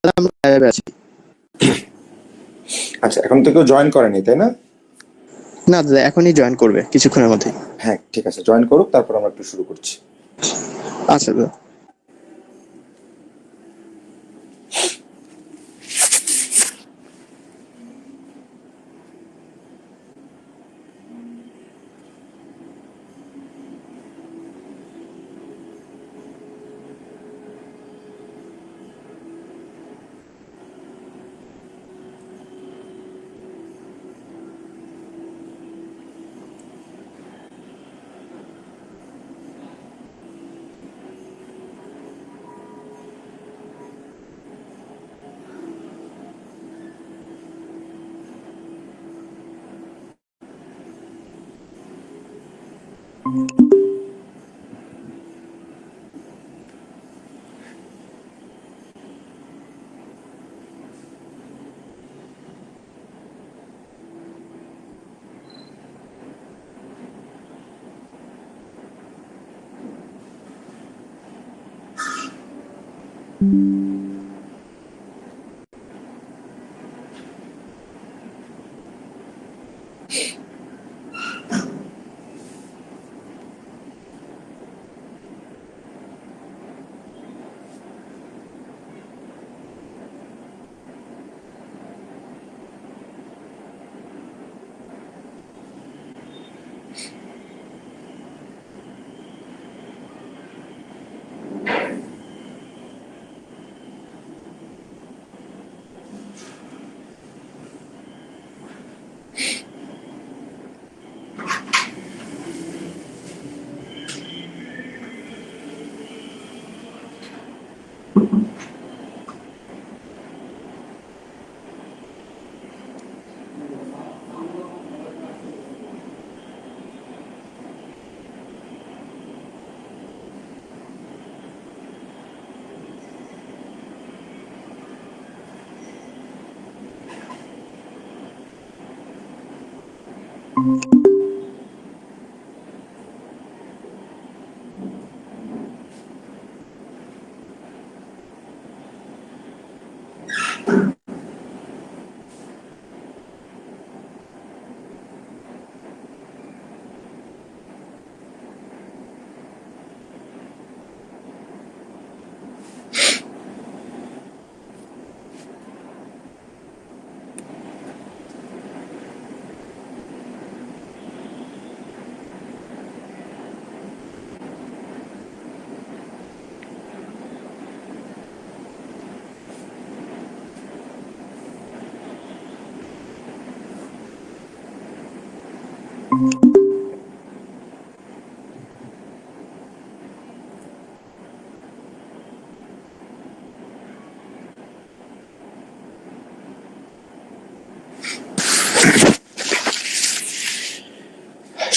আমরা লাইভে আছি। আচ্ছা, এখন তো কেউ জয়েন করেনি, তাই না? না দাদা, এখনই জয়েন করবে কিছুক্ষণের মধ্যেই। হ্যাঁ, ঠিক আছে, জয়েন করুক, তারপর আমরা একটু শুরু করছি। আচ্ছা দাদা।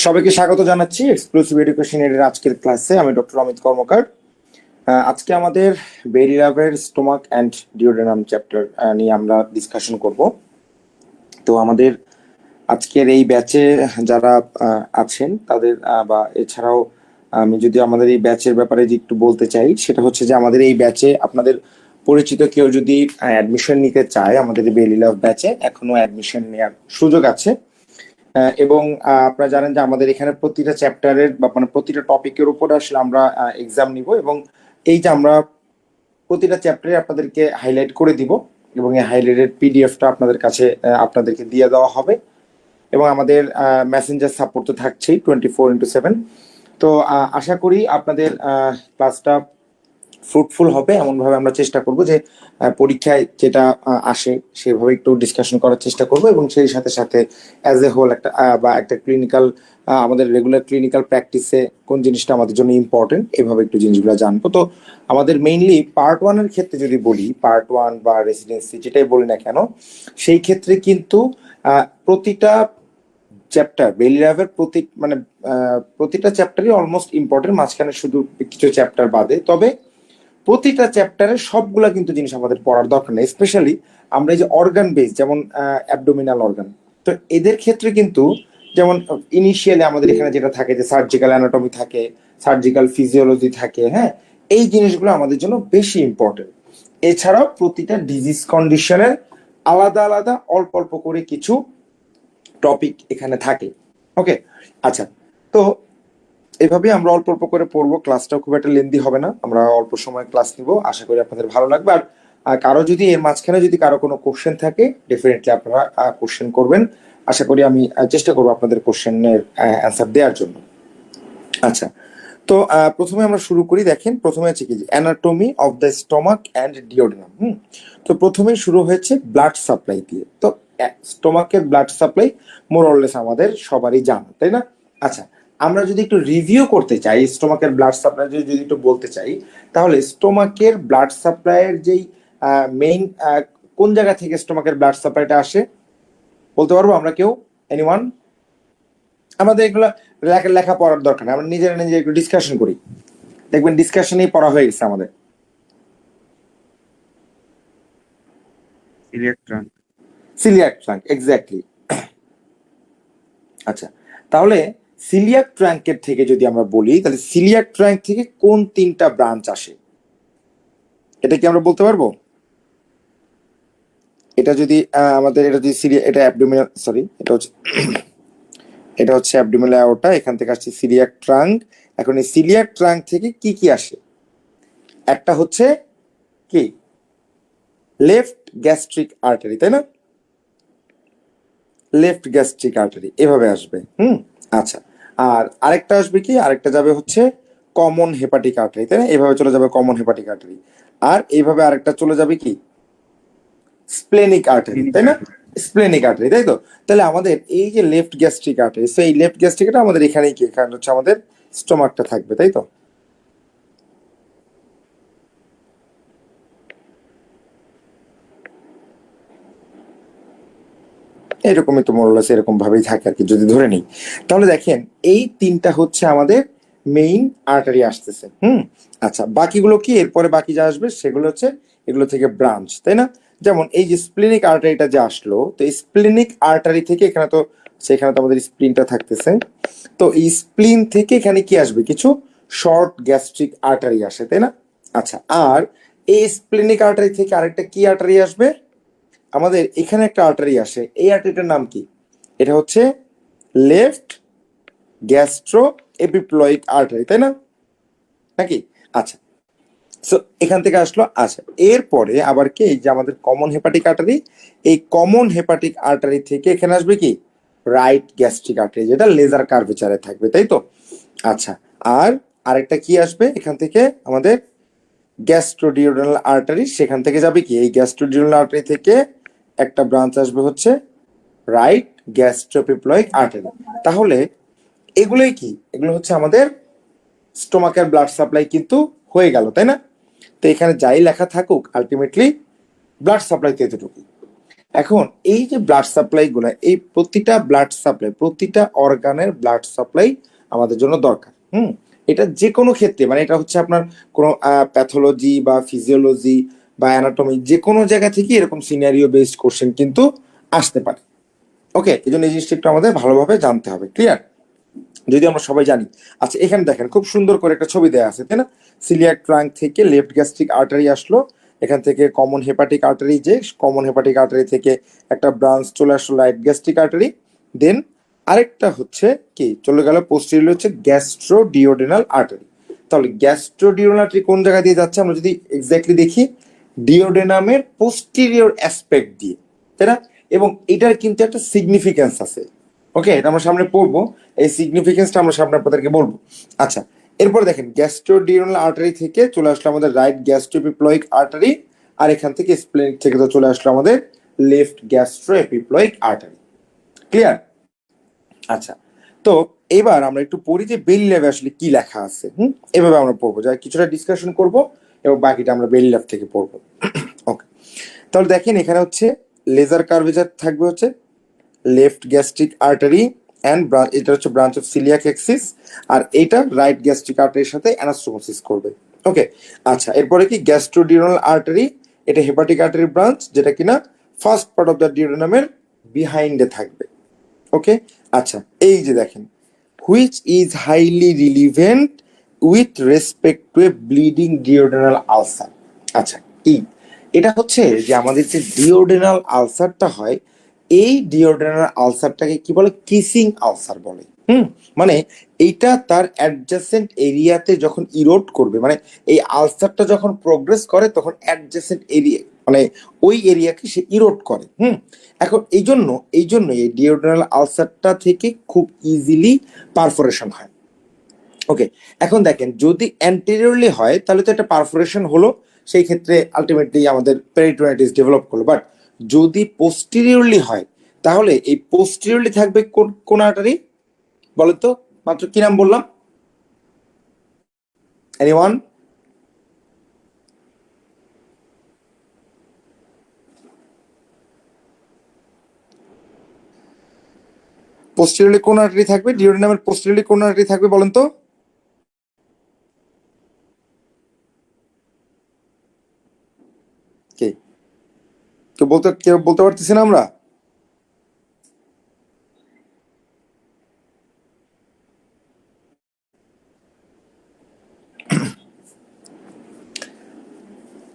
সবাইকে স্বাগত জানাচ্ছি এক্সক্লুসিভ এডুকেশন এর আজকের ক্লাসে। আমি ডক্টর অমিত কর্মকার। আজকে আমাদের বেরিলাভের স্টোমাক অ্যান্ড ডিওডেনাম চ্যাপ্টার নিয়ে আমরা ডিসকাশন করব। তো আমাদের আজকের এই ব্যাচে যারা আছেন তাদের বা এছাড়াও আমি যদি আমাদের এই ব্যাচের ব্যাপারে যে একটু বলতে চাই, সেটা হচ্ছে যে আমাদের এই ব্যাচে আপনাদের পরিচিত কেউ যদি অ্যাডমিশন নিতে চায় আমাদের বেরিলাভ ব্যাচে, এখনো অ্যাডমিশন নেওয়ার সুযোগ আছে। এবং আপনারা জানেন যে আমাদের এখানে প্রতিটা চ্যাপ্টারের বা মানে প্রতিটা টপিকের উপরে আসলে আমরা এক্সাম নিব, এবং এই যে আমরা প্রতিটা চ্যাপ্টারে আপনাদেরকে হাইলাইট করে দিব, এবং এই হাইলাইটেড পিডিএফটা আপনাদের কাছে আপনাদেরকে দিয়ে দেওয়া হবে। এবং আমাদের মেসেঞ্জার সাপোর্ট তো থাকছেই 24/7। তো আশা করি আপনাদের ক্লাসটা ফ্রুটফুল হবে। এমনভাবে আমরা চেষ্টা করব যে পরীক্ষায় যেটা আসে সেভাবে একটু ডিসকাশন করার চেষ্টা করব, এবং সেই সাথে সাথে অ্যাজ এ হোল একটা বা একটা ক্লিনিক্যাল আমাদের রেগুলার ক্লিনিক্যাল প্র্যাকটিসে কোন জিনিসটা আমাদের জন্য ইম্পর্টেন্ট, এভাবে একটু জিনিসগুলো জানবো। তো আমাদের মেইনলি পার্ট ওয়ানের ক্ষেত্রে যদি বলি, পার্ট ওয়ান বা রেসিডেন্সি যেটাই বলি না কেন, সেই ক্ষেত্রে কিন্তু প্রতিটা চ্যাপ্টার বেলিরাভের প্রতিটা চ্যাপ্টারই অলমোস্ট ইম্পর্টেন্ট, মাঝখানে শুধু কিছু চ্যাপ্টার বাদে। তবে প্রতিটা চ্যাপ্টারে সবগুলা কিন্তু জিনিস আমাদের পড়ার দরকার নেই। স্পেশালি আমরা এই যে অর্গান বেস, যেমন অ্যাবডোমিনাল অর্গান, তো এদের ক্ষেত্রে কিন্তু যেমন ইনিশিয়ালি আমাদের এখানে যেটা থাকে যে সার্জিক্যাল অ্যানাটমি থাকে, সার্জিক্যাল ফিজিওলজি থাকে, হ্যাঁ, এই জিনিসগুলো আমাদের জন্য বেশি ইম্পর্টেন্ট। এছাড়াও প্রতিটা ডিজিজ কন্ডিশনের আলাদা আলাদা অল্প অল্প করে কিছু টপিক এখানে থাকে। ওকে, আচ্ছা, তো এভাবে আমরা অল্প অল্প করে পড়বো, ক্লাসটাও খুব একটা লেন্দি হবে না, আমরা অল্প সময় ক্লাস নিব, আশা করি আপনাদের ভালো লাগবে। আর কারো যদি এর মাঝখানে যদি কারো কোনো কোশ্চেন থাকে ডেফিনেটলি আপনারা কোশ্চেন করবেন, আশা করি আমি চেষ্টা করবো আপনাদের কোশ্চেনের অ্যান্সার দেওয়ার জন্য। আচ্ছা, তো প্রথমে আমরা শুরু করি। দেখেন প্রথমে আছে কি, anatomy of the stomach and duodenum. তো প্রথমে শুরু হয়েছে ব্লাড সাপ্লাই দিয়ে। তো স্টমাকের ব্লাড সাপ্লাই মোরলেস আমাদের সবারই জানা, তাই না? আচ্ছা, আমরা যদি একটু রিভিউ করতে চাই স্টমাকের ব্লাড সাপ্লাই যদি একটু বলতে চাই, তাহলে স্টমাকের ব্লাড সাপ্লাইয়ের যেই মেইন কোন জায়গা থেকে স্টমাকের ব্লাড সাপ্লাইটা আসে বলতে পারবো আমরা কেউ? এনিওয়ান? আমাদের এগুলো লেখা পড়ার দরকার নেই, আমরা নিজেরা নিজে একটু ডিসকাশন করি, দেখবেন ডিসকাশনেই পড়া হয়ে গেছে আমাদের। Coeliac trunk, exactly. আচ্ছা, তাহলে সিলিয়াক ট্রাঙ্কের থেকে যদি আমরা বলি, তাহলে সিলিয়াক ট্রাঙ্ক থেকে কোন তিনটা ব্রাঞ্চ আসে এটা কি আমরা বলতে পারবো? এটা যদি আমাদের এটা যদি এটা অ্যাবডোমিনাল, সরি এটা হচ্ছে অ্যাবডোমিনাল অ্যাওর্টা, এখান থেকে আসছে সিলিয়াক ট্রাঙ্ক। এখন এই সিলিয়াক ট্রাঙ্ক থেকে কি কি আসে? একটা হচ্ছে কি লেফট গ্যাস্ট্রিক আর্টারি, তাই না? লেফট গ্যাস্ট্রিক আর্টারি এভাবে আসবে। আচ্ছা, আর আরেকটা আসবে কি, আরেকটা যাবে হচ্ছে কমন হেপাটিক আর্টারি, তাই না? এভাবে চলে যাবে কমন হেপাটিক আর্টারি। আর এইভাবে আরেকটা চলে যাবে কি স্প্লেনিক আর্টারি, তাই না? স্প্লেনিক আর্টারি, তাই তো? তাহলে আমাদের এই যে লেফট গ্যাস্ট্রিক আর্টারি, সেই লেফট গ্যাস্ট্রিকটা আমাদের এখানেই কি, এখানে হচ্ছে আমাদের স্টোমাকটা থাকবে, তাই তো? এরকমই তো মোরলেস এরকম ভাবেই থাকে আর কি, যদি ধরে নিই। তাহলে দেখেন এই তিনটা হচ্ছে আমাদের মেইন আর্টারি আসতেছে। আচ্ছা, বাকিগুলো কি এরপরে বাকি যা আসবে সেগুলো হচ্ছে এগুলো থেকে ব্রাঞ্চ, তাই না? যেমন এই যে স্প্লিনিক আর্টারিটা যে আসলো, তো এই স্প্লিনিক আর্টারি থেকে এখানে তো সেখানে তো আমাদের স্প্লিনটা থাকতেছে, তো এই স্প্লিন থেকে এখানে কি আসবে, কিছু শর্ট গ্যাস্ট্রিক আর্টারি আসে, তাই না? আচ্ছা, আর এই স্প্লিনিক আর্টারি থেকে আরেকটা কি আর্টারি আসবে, আমাদের এখানে একটা আর্টারি আসে, এই আর্টারিটার নাম কি? এটা হচ্ছে লেফট গ্যাস্ট্রো এপিপ্লয়িক আর্টারি, তাই না? নাকি? আচ্ছা, সো এখান থেকে আসলো। আচ্ছা, এরপরে আবার কি, এই যে আমাদের কমন হেপাটিক আর্টারি, এই কমন হেপাটিক আর্টারি থেকে এখানে আসবে কি রাইট গ্যাস্ট্রিক আর্টারি, যেটা লেজার কার্ভেচারে থাকবে, তাই তো? আচ্ছা, আর আরেকটা কি আসবে এখান থেকে, আমাদের গ্যাস্ট্রোডিওডানাল আর্টারি, সেখান থেকে যাবে কি এই গ্যাস্ট্রোডিওডানাল আর্টারি থেকে একটা ব্রাঞ্চ আসবে হচ্ছে রাইট গ্যাস্ট্রোপিপ্লয়িক আর্টারি। তাহলে এগুলোই কি, এগুলো হচ্ছে আমাদের স্টোমাকের ব্লাড সাপ্লাই কিন্তু হয়ে গেল, তাই না? তো এখানে যাই লেখা থাকুক আলটিমেটলি ব্লাড সাপ্লাই তো এতটুকু। এখন এই যে ব্লাড সাপ্লাই গুলা, এই প্রতিটা ব্লাড সাপ্লাই, প্রতিটা অর্গানের ব্লাড সাপ্লাই আমাদের জন্য দরকার। এটা যে কোনো ক্ষেত্রে, মানে এটা হচ্ছে আপনার কোনো প্যাথোলজি বা ফিজিওলজি বা অ্যানাটমি, যে কোনো জায়গা থেকে এরকম সিনারিও বেসড কোশ্চেন কিন্তু আসতে পারে। ওকে, এই জন্য এই জিনিসটা একটু আমাদের ভালোভাবে জানতে হবে, ক্লিয়ার? যদি আমরা সবাই জানি। আচ্ছা, এখানে দেখেন খুব সুন্দর করে একটা ছবি দেওয়া আছে, তাই না? সিলিয়াক ট্রাঙ্ক থেকে লেফট গ্যাস্ট্রিক আর্টারি আসলো, এখান থেকে কমন হেপাটিক আর্টারি, যে কমন হেপাটিক আর্টারি থেকে একটা ব্রাঞ্চ চলে আসলো রাইট গ্যাস্ট্রিক আর্টারি, দেন আরেকটা হচ্ছে কি চলে গেল পোস্টেরিয়র হচ্ছে গ্যাস্ট্রোডিওডেনাল আর্টারি। তাহলে গ্যাস্ট্রোডিওডেনাল আর্টারি কোন জায়গা দিয়ে যাচ্ছে আমরা যদি এক্স্যাক্টলি দেখি, ডিওডেনামের পোস্টেরিয়র অ্যাসপেক্ট দিয়ে, তাই না? এবং এটার কিন্তু একটা সিগনিফিকেন্স আছে। ওকে, এটা আমরা সামনে পড়বো, এই সিগনিফিকেন্সটা আমরা সামনে আপনাদেরকে বলবো। আচ্ছা, এরপর দেখেন গ্যাস্ট্রোডিওডানাল আর্টারি থেকে চলে আসলো আমাদের রাইট গ্যাস্ট্রোএপিপ্লয়িক আর্টারি, আর এখান থেকে স্প্লেনিক থেকে তো চলে আসলো আমাদের লেফট গ্যাস্ট্রোএপিপ্লয়িক আর্টারি, ক্লিয়ার? আচ্ছা, তো এবার আমরা একটু পড়ি যে বেলি ল্যাবে আসলে কি লেখা আছে। এভাবে আমরা পড়বো, যা কিছুটা ডিসকাশন করব এবং বাকিটা আমরা বেলি ল্যাব থেকে পড়বো। ওকে, তাহলে দেখেন এখানে হচ্ছে লেজার কার্ভেচার থাকবে হচ্ছে লেফট গ্যাস্ট্রিক আর্টারি অ্যান্ড এটা হচ্ছে ব্রাঞ্চ অফ সিলিয়াক এক্সিস, আর এটা রাইট গ্যাস্ট্রিক আর্টারির সাথে অ্যানাস্টোমোসিস করবে। ওকে, আচ্ছা, এরপরে কি গ্যাস্ট্রোডিওডানাল আর্টারি, এটা হেপাটিক আর্টারি ব্রাঞ্চ, যেটা কিনা ফার্স্ট পার্ট অফ দ্য ডিওডেনামের বিহাইন্ডে থাকবে। ওকে, আচ্ছা, এই যে দেখেন which is highly relevant with respect to A bleeding duodenal ulcer. আচ্ছা, কি এটা হচ্ছে যে আমাদের যে ডিওডেনাল আলসারটা হয়, এই ডিওডেনাল আলসারটাকে কি বলে, কিসিং আলসার বলে। মানে এইটা তার অ্যাডজাসেন্ট এরিয়াতে যখন ইরোড করবে, মানে এই আলসারটা যখন প্রোগ্রেস করে তখন অ্যাডজাসেন্ট এরিয়া, মানে ওই এরিয়াকে সে ইরোড করে। এখন এই জন্য এই ডিওডেনাল আলসারটা থেকে খুব ইজিলি পারফোরেশন হয়। ওকে, এখন দেখেন যদি অ্যান্টেরিয়রলি হয় তাহলে তো একটা পারফোরেশন হলো, সেই ক্ষেত্রে আলটিমেটলি আমাদের পেরিটোনাইটিস ডেভেলপ করলো। বাট যদি পোস্টেরিয়রলি হয় তাহলে এই পোস্টেরিয়রলি থাকবে কোন কোন আর্টারি বলো তো? মাত্র কি নাম বললাম? এনিওয়ান? পোস্টেরিয়রলি কোন আর্টারি থাকবে? ডিওডেনামের পোস্টেরিয়রলি কোন আর্টারি থাকবে বলেন তো? কে কেউ বলতে পারতেছি না আমরা?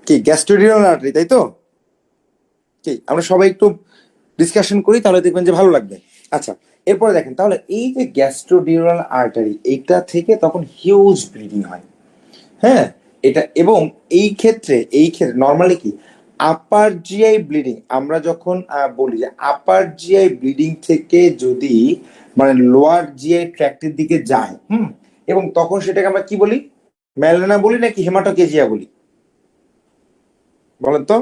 কি গ্যাস্ট্রোডিওনাল আর্টারি, তাই তো? কি আমরা সবাই একটু ডিসকাশন করি, তাহলে দেখবেন যে ভালো লাগবে। আচ্ছা, এরপরে দেখেন তাহলে এই যে গ্যাস্ট্রোডিওনাল আর্টারি, এইটা থেকে তখন হিউজ ব্লিডিং হয়। হ্যাঁ, এটা এবং এই ক্ষেত্রে নর্মালি কি আপার জিআই ব্লিডিং, আমরা যখন বলি যে আপার জিআই ব্লিডিং থেকে যদি মানে লোয়ার জিআই ট্র্যাক্টের দিকে যায়, এবং তখন সেটাকে আমরা কি বলি, ম্যালেনা বলি নাকি হেমাটোকেজিয়া বলি বলেন তো?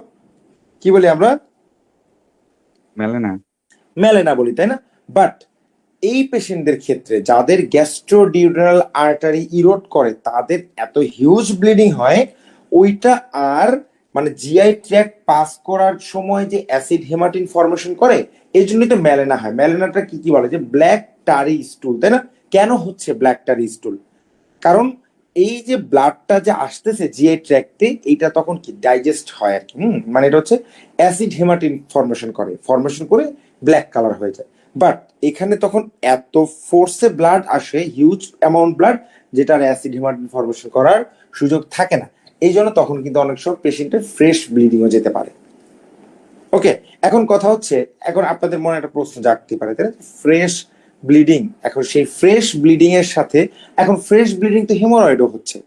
কি বলি আমরা? মেলে না। ম্যালেনা বলি, তাই না? বাট এই পেশেন্টদের ক্ষেত্রে যাদের গ্যাস্ট্রোডিউডেনাল আর্টারি ইরোড করে, তাদের এত হিউজ ব্লিডিং হয়, ওইটা আর মানে জিআই ট্র্যাক্ট পাস করার সময় যে অ্যাসিড হেমাটিন ফর্মেশন করে, এই জন্যই তো ম্যালেনা হয়। ম্যালেনাটা কি কি বলে, যে ব্ল্যাক টারি স্টুল, তাই না? কেন হচ্ছে ব্ল্যাক টারি স্টুল? কারণ এই যে ব্লাডটা যে আসতেছে জিআই ট্র্যাক্টে, এইটা তখন কি ডাইজেস্ট হয় আর কি। মানে এটা হচ্ছে অ্যাসিড হেমাটিন ফর্মেশন করে ব্ল্যাক কালার হয়ে যায়। বাট এখানে তখন এত ফোর্সে ব্লাড আসে, হিউজ অ্যামাউন্ট ব্লাড, যেটার অ্যাসিড হেমাটিন ফর্মেশন করার সুযোগ থাকে না। এই জন্য তখন কিন্তু অনেক সময় পেশেন্টের ফ্রেশ ব্লিডিংও যেতে পারে। ওকে, এখন কথা হচ্ছে, এখন আপনাদের মনে একটা প্রশ্ন জাগতে পারে, তাই না? ফ্রেশ ব্লিডিং, এখন সেই ফ্রেশ ব্লিডিং এর সাথে এখন ফ্রেশ ব্লিডিং তো হেমোরয়েডও হচ্ছে,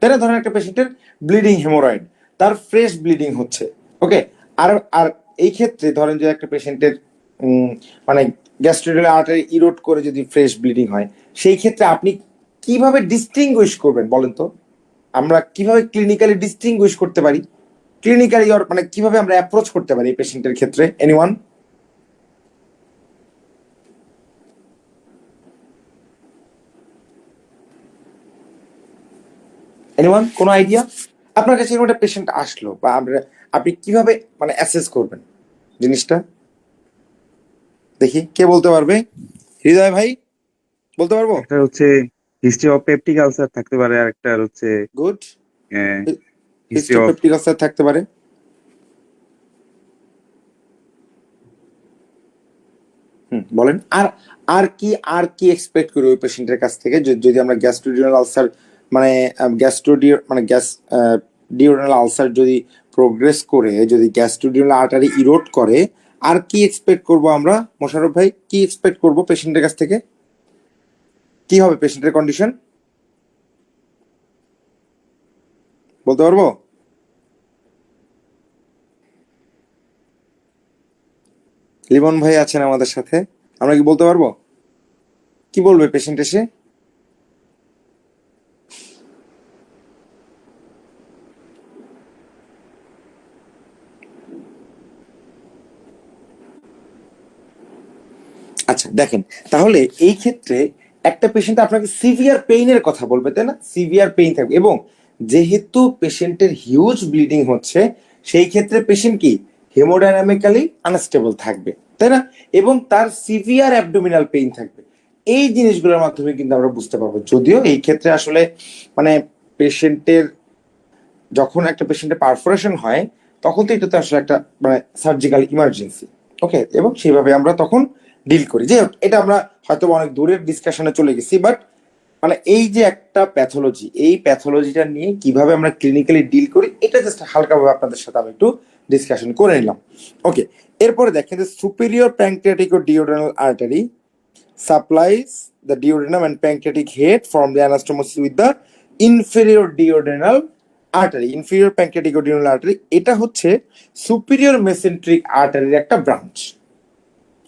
তাই না? ধরেন একটা পেশেন্টের ব্লিডিং হেমোরয়েড, তার ফ্রেশ ব্লিডিং হচ্ছে। ওকে, আর আর এই ক্ষেত্রে ধরেন যে একটা পেশেন্টের মানে গ্যাস্ট্রোডিওনাল আর্টারি ইরোড করে যদি ফ্রেশ ব্লিডিং হয়, সেই ক্ষেত্রে আপনি কিভাবে ডিস্টিংগুইশ করবেন বলেন তো? আমরা কিভাবে ক্লিনিক্যালি ডিস্টিংগুইশ করতে পারি, ক্লিনিক্যালি মানে কিভাবে আমরা অ্যাপ্রোচ করতে পারি এই পেশেন্টের ক্ষেত্রে? এনিওয়ান? কোনো আইডিয়া? আপনার কাছে এরকম একটা পেশেন্ট আসলো, বা আপনি কিভাবে মানে অ্যাসেস করবেন জিনিসটা? দেখি কে বলতে পারবে? হৃদয় ভাই বলতে পারবো? একটা হচ্ছে হিস্ট্রি অফ পেপটিক আলসার থাকতে পারে, আর একটা হচ্ছে গুড, হিস্ট্রি অফ হিস্টোপেপটিক আলসার থাকতে পারে। বলেন। আর আর কি এক্সপেক্ট করি ওই পেশেন্টের কাছ থেকে, যদি আমরা গ্যাস্ট্রোডিওনাল আলসার মানে ডিওডেনাল আলসার যদি প্রোগ্রেস করে, যদি গ্যাস্ট্রোডিওনাল আর্টারি ইরোড করে, আর কি এক্সপেক্ট করব আমরা? মোশাররফ ভাই, কি এক্সপেক্ট করব পেশেন্টের কাছ থেকে? কি হবে পেশেন্টের কন্ডিশন বলতে পারবো? লিমন ভাই আছেন আমাদের সাথে, আমরা কি বলতে পারবো? কি বলবে পেশেন্ট এসে? আচ্ছা দেখেন, তাহলে এই ক্ষেত্রে একটা পেশেন্ট আপনাকে সিভিয়ার পেইনের কথা বলবে, তাই না? সিভিয়ার পেইন থাকবে, এবং যেহেতু পেশেন্টের হিউজ ব্লিডিং হচ্ছে, সেই ক্ষেত্রে পেশেন্ট কি হেমোডাইনামিক্যালি আনস্টেবল থাকবে, তাই না? এবং তার সিভিয়ার অ্যাবডোমিনাল পেইন থাকবে। এই জিনিসগুলোর মাধ্যমে কিন্তু আমরা বুঝতে পারবো। যদিও এই ক্ষেত্রে আসলে মানে পেশেন্টের যখন একটা পেশেন্টের পারফোরেশন হয়, তখন তো এটা তো আসলে একটা মানে সার্জিক্যাল ইমার্জেন্সি। ওকে, এবং সেইভাবে আমরা তখন ডিল করি। যে এটা আমরা হয়তো অনেক দূরের ডিসকাশনে চলে গেছি, বাট মানে এই যে একটা প্যাথোলজি, এই প্যাথোলজিটা নিয়ে কিভাবে আমরা ক্লিনিক্যালি ডিল করি, এটা জাস্ট হালকাভাবে আপনাদের সাথে আমি একটু ডিসকাশন করে নিলাম। ওকে, এরপরে দেখেন যে সুপিরিয়র প্যাঙ্ক্রিয়াটিক ও duodenal artery supplies the duodenum and pancreatic head from the anastomosis with the inferior duodenal artery. Inferior pancreatic or duodenal artery এটা হচ্ছে superior mesenteric artery একটা ব্রাঞ্চ।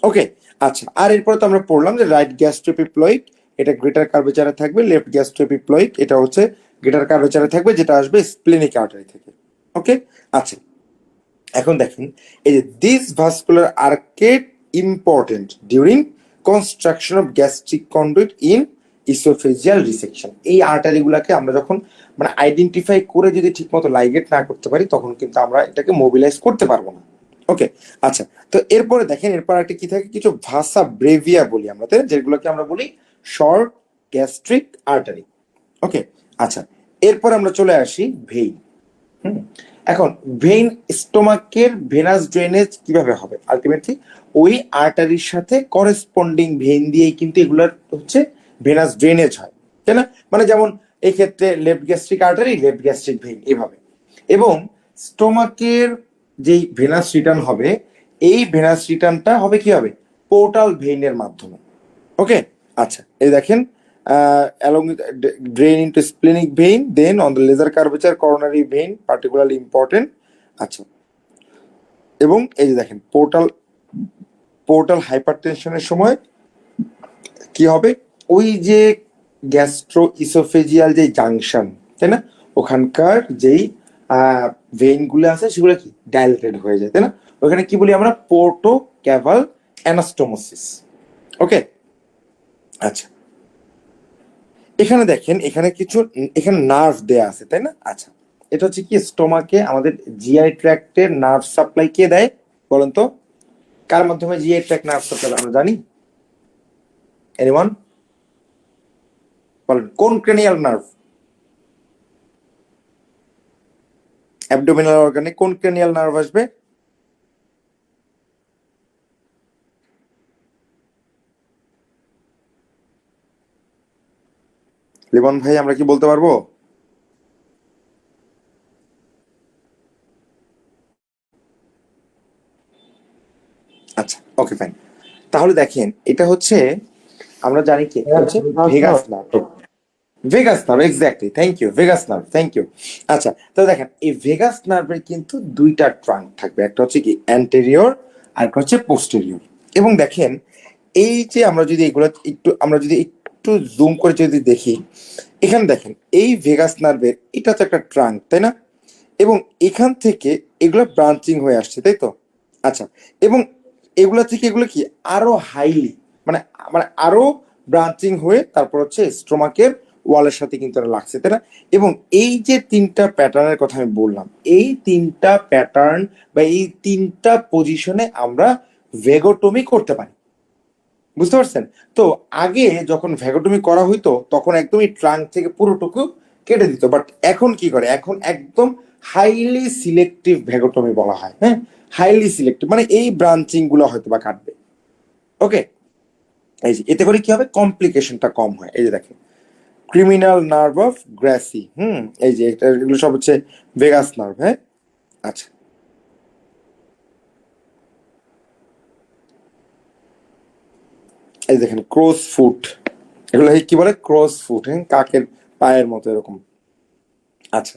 ওকে, আচ্ছা, আর এরপরে তো আমরা পড়লাম যে রাইট গ্যাস্ট্রোপিপ্লয়েড এটা গ্রেটার কার্ভেচারে থাকবে, লেফট গ্যাস্ট্রোপিপ্লয়েড এটা হচ্ছে গ্রেটার কার্ভেচারে থাকবে, যেটা আসবে স্প্লেনিক আর্টারি থেকে। ওকে, আচ্ছা, এখন দেখেন এই যে this vascular arcade important during construction of gastric conduit in oesophageal resection. এই আর্টারি গুলাকে আমরা যখন মানে আইডেন্টিফাই করে যদি ঠিকমতো লাইগেট না করতে পারি, তখন কিন্তু আমরা এটাকে মোবিলাইজ করতে পারবো না। ওকে, আচ্ছা, তো এরপরে দেখেন এরপর একটা কি থাকে, কিছু ভাসা ব্রেভিয়া বলি আমরা, তাই না, যেগুলোকে আমরা বলি শর্ট গ্যাস্ট্রিক আর্টারি। ওকে, আচ্ছা, এরপর আমরা চলে আসি ভেইন। এখন ভেইন, স্টোমাকের ভেনাস ড্রেনেজ কিভাবে হবে? আলটিমেটলি ওই আর্টারির সাথে করেসপন্ডিং ভেইন দিয়েই কিন্তু এগুলোর হচ্ছে ভেনাস ড্রেনেজ হয়, তাই না? মানে যেমন এই ক্ষেত্রে left gastric artery, left gastric vein এভাবে। এবং স্টোমাকের যেই ভেনাস রিটার্ন হবে, এই ভেনাস রিটার্নটা হবে কি হবে? পোর্টাল ভেইনের মাধ্যমে। ওকে, আচ্ছা, এই দেখেন along with drain into splenic vein, then on the laser curvature coronary vein particularly important। আচ্ছা, এবং এই যে দেখেন পোর্টাল হাইপারটেনশনের সময় কি হবে, ওই যে গ্যাস্ট্রো ইসোফেজিয়াল যে জাংশন, তাই না, ওখানকার যেই ভেইন গুলো আছে সেগুলো কি ডাইলেটেড হয়ে যায়, তাই না? ওখানে কি বলি আমরা? পোর্টো ক্যাভাল অ্যানাস্টোমোসিস। ওকে, আচ্ছা, এখানে দেখেন এখানে কিছু এখানে নার্ভ দেয়া আছে, তাই না? আচ্ছা, এটা হচ্ছে কি স্টোমাকে আমাদের জিআই ট্র্যাক্টের নার্ভ সাপ্লাই কে দেয় বলেন তো? কার মাধ্যমে জিআই ট্র্যাক্ট নার্ভ সাপ্লাই আমরা জানি? এনিওয়ান বলেন, কোন ক্রেনিয়াল নার্ভ? অ্যাবডোমিনাল অর্গানে কোন ক্রেনিয়াল নার্ভ আসবে? লিমন ভাই, আমরা কি বলতে পারবো? আচ্ছা, ওকে, ফাইন। তাহলে দেখেন এটা হচ্ছে আমরা জানি কি হচ্ছে vagus nerve. Vagus nerve, exactly, thank you, vagus nerve, thank you. আচ্ছা, তো দেখেন এই ভেগাস নার্ভের কিন্তু দুইটা ট্রাঙ্ক থাকবে, একটা হচ্ছে কি অ্যান্টেরিয়র আর একটা হচ্ছে পোস্টেরিয়র। এবং দেখেন এই যে আমরা যদি একটু জুম করে যদি দেখি, এখানে দেখেন এই ভেগাস নার্ভের এটা তো একটা ট্রাঙ্ক, তাই না? এবং এখান থেকে এগুলো ব্রাঞ্চিং হয়ে আসছে, তাই তো? আচ্ছা, এবং এগুলো থেকে এগুলো কি আরো হাইলি মানে মানে আরো ব্রাঞ্চিং হয়ে তারপর হচ্ছে স্টোমাকের ওয়ালের সাথে কিন্তু এটা লাগছে, তাই না? এবং এই যে তিনটা প্যাটার্নের কথা আমি বললাম, এই তিনটা প্যাটার্ন বা এই তিনটা পজিশনে আমরা ভেগোটমি করতে পারি, বুঝতে পারছেন? তো আগে যখন ভ্যাগোটমি করা হইতো তখন একদমই ট্রাঙ্ক থেকে পুরোটুকু কেটে দিত, বাট এখন কি করে, এখন একদম হাইলি সিলেক্টিভ ভ্যাগোটমি বলা হয়। হ্যাঁ, হাইলি সিলেক্টিভ মানে এই ব্রাঞ্চিং গুলো হয়তো বা কাটবে। ওকে, এই যে এতে করে কি হবে, কমপ্লিকেশনটা কম হয়। এই যে দেখেন ক্রিমিনাল নার্ভ অফ গ্রাসি, এই যে এগুলো সব হচ্ছে ভেগাস নার্ভ। হ্যাঁ, আচ্ছা, এই দেখেন ক্রস ফুট, এগুলো কি বলে? ক্রস ফুট, হ্যাঁ, কাকের পায়ের মতো এরকম। আচ্ছা,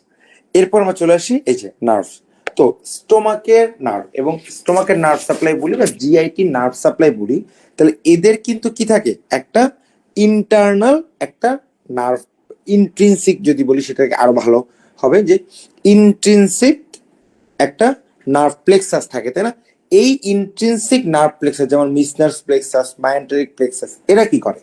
এরপর আমরা চলে আসি এই যে নার্ভ। তো স্টোমাকের নার্ভ এবং স্টোমাকের নার্ভ সাপ্লাই বলি বা জিআইটি নার্ভ সাপ্লাই বলি, তাহলে এদের কিন্তু কি থাকে, একটা ইন্টারনাল একটা নার্ভ, ইন্ট্রিনসিক যদি বলি সেটাকে আরো ভালো হবে, যে ইন্ট্রিনসিক একটা নার্ভ প্লেক্সাস থাকে, তাই না? এই ইন্ট্রিনসিক নার্ভ প্লেক্সাস যেমন মিসনার্স প্লেক্সাস, মায়োন্টেরিক প্লেক্সাস, এরা কি করে?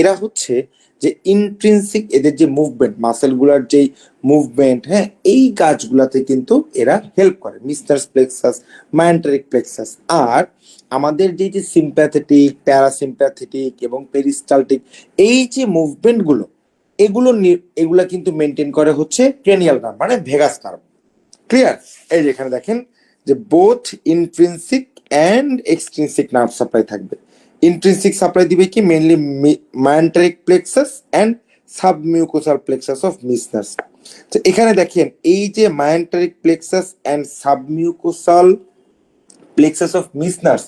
এরা হচ্ছে যে ইন্ট্রিনসিক এদের যে মুভমেন্ট, মাসেল গুলার যে মুভমেন্ট, হ্যাঁ, এই কাজগুলাতে কিন্তু এরা হেল্প করে, মিসনার্স প্লেক্সাস, মায়োন্টেরিক প্লেক্সাস। আর আমাদের যে সিম্প্যাথেটিক, প্যারাসিম্প্যাথেটিক এবং পেরিস্টালটিক এই যে মুভমেন্ট গুলো, এগুলা কিন্তু মেনটেন করে হচ্ছে ক্রেনিয়াল নার্ভ মানে ভেগাস নার্ভ। ক্লিয়ার? এই যে এখানে দেখেন যে both intrinsic and extrinsic nerve supply থাকবে। ইন্ট্রিনসিক সাপ্লাই দিবে কি mainly myenteric plexus and submucosal plexus of Meissner's. তো এখানে দেখেন এই যে myenteric plexus and submucosal plexus of Meissner's,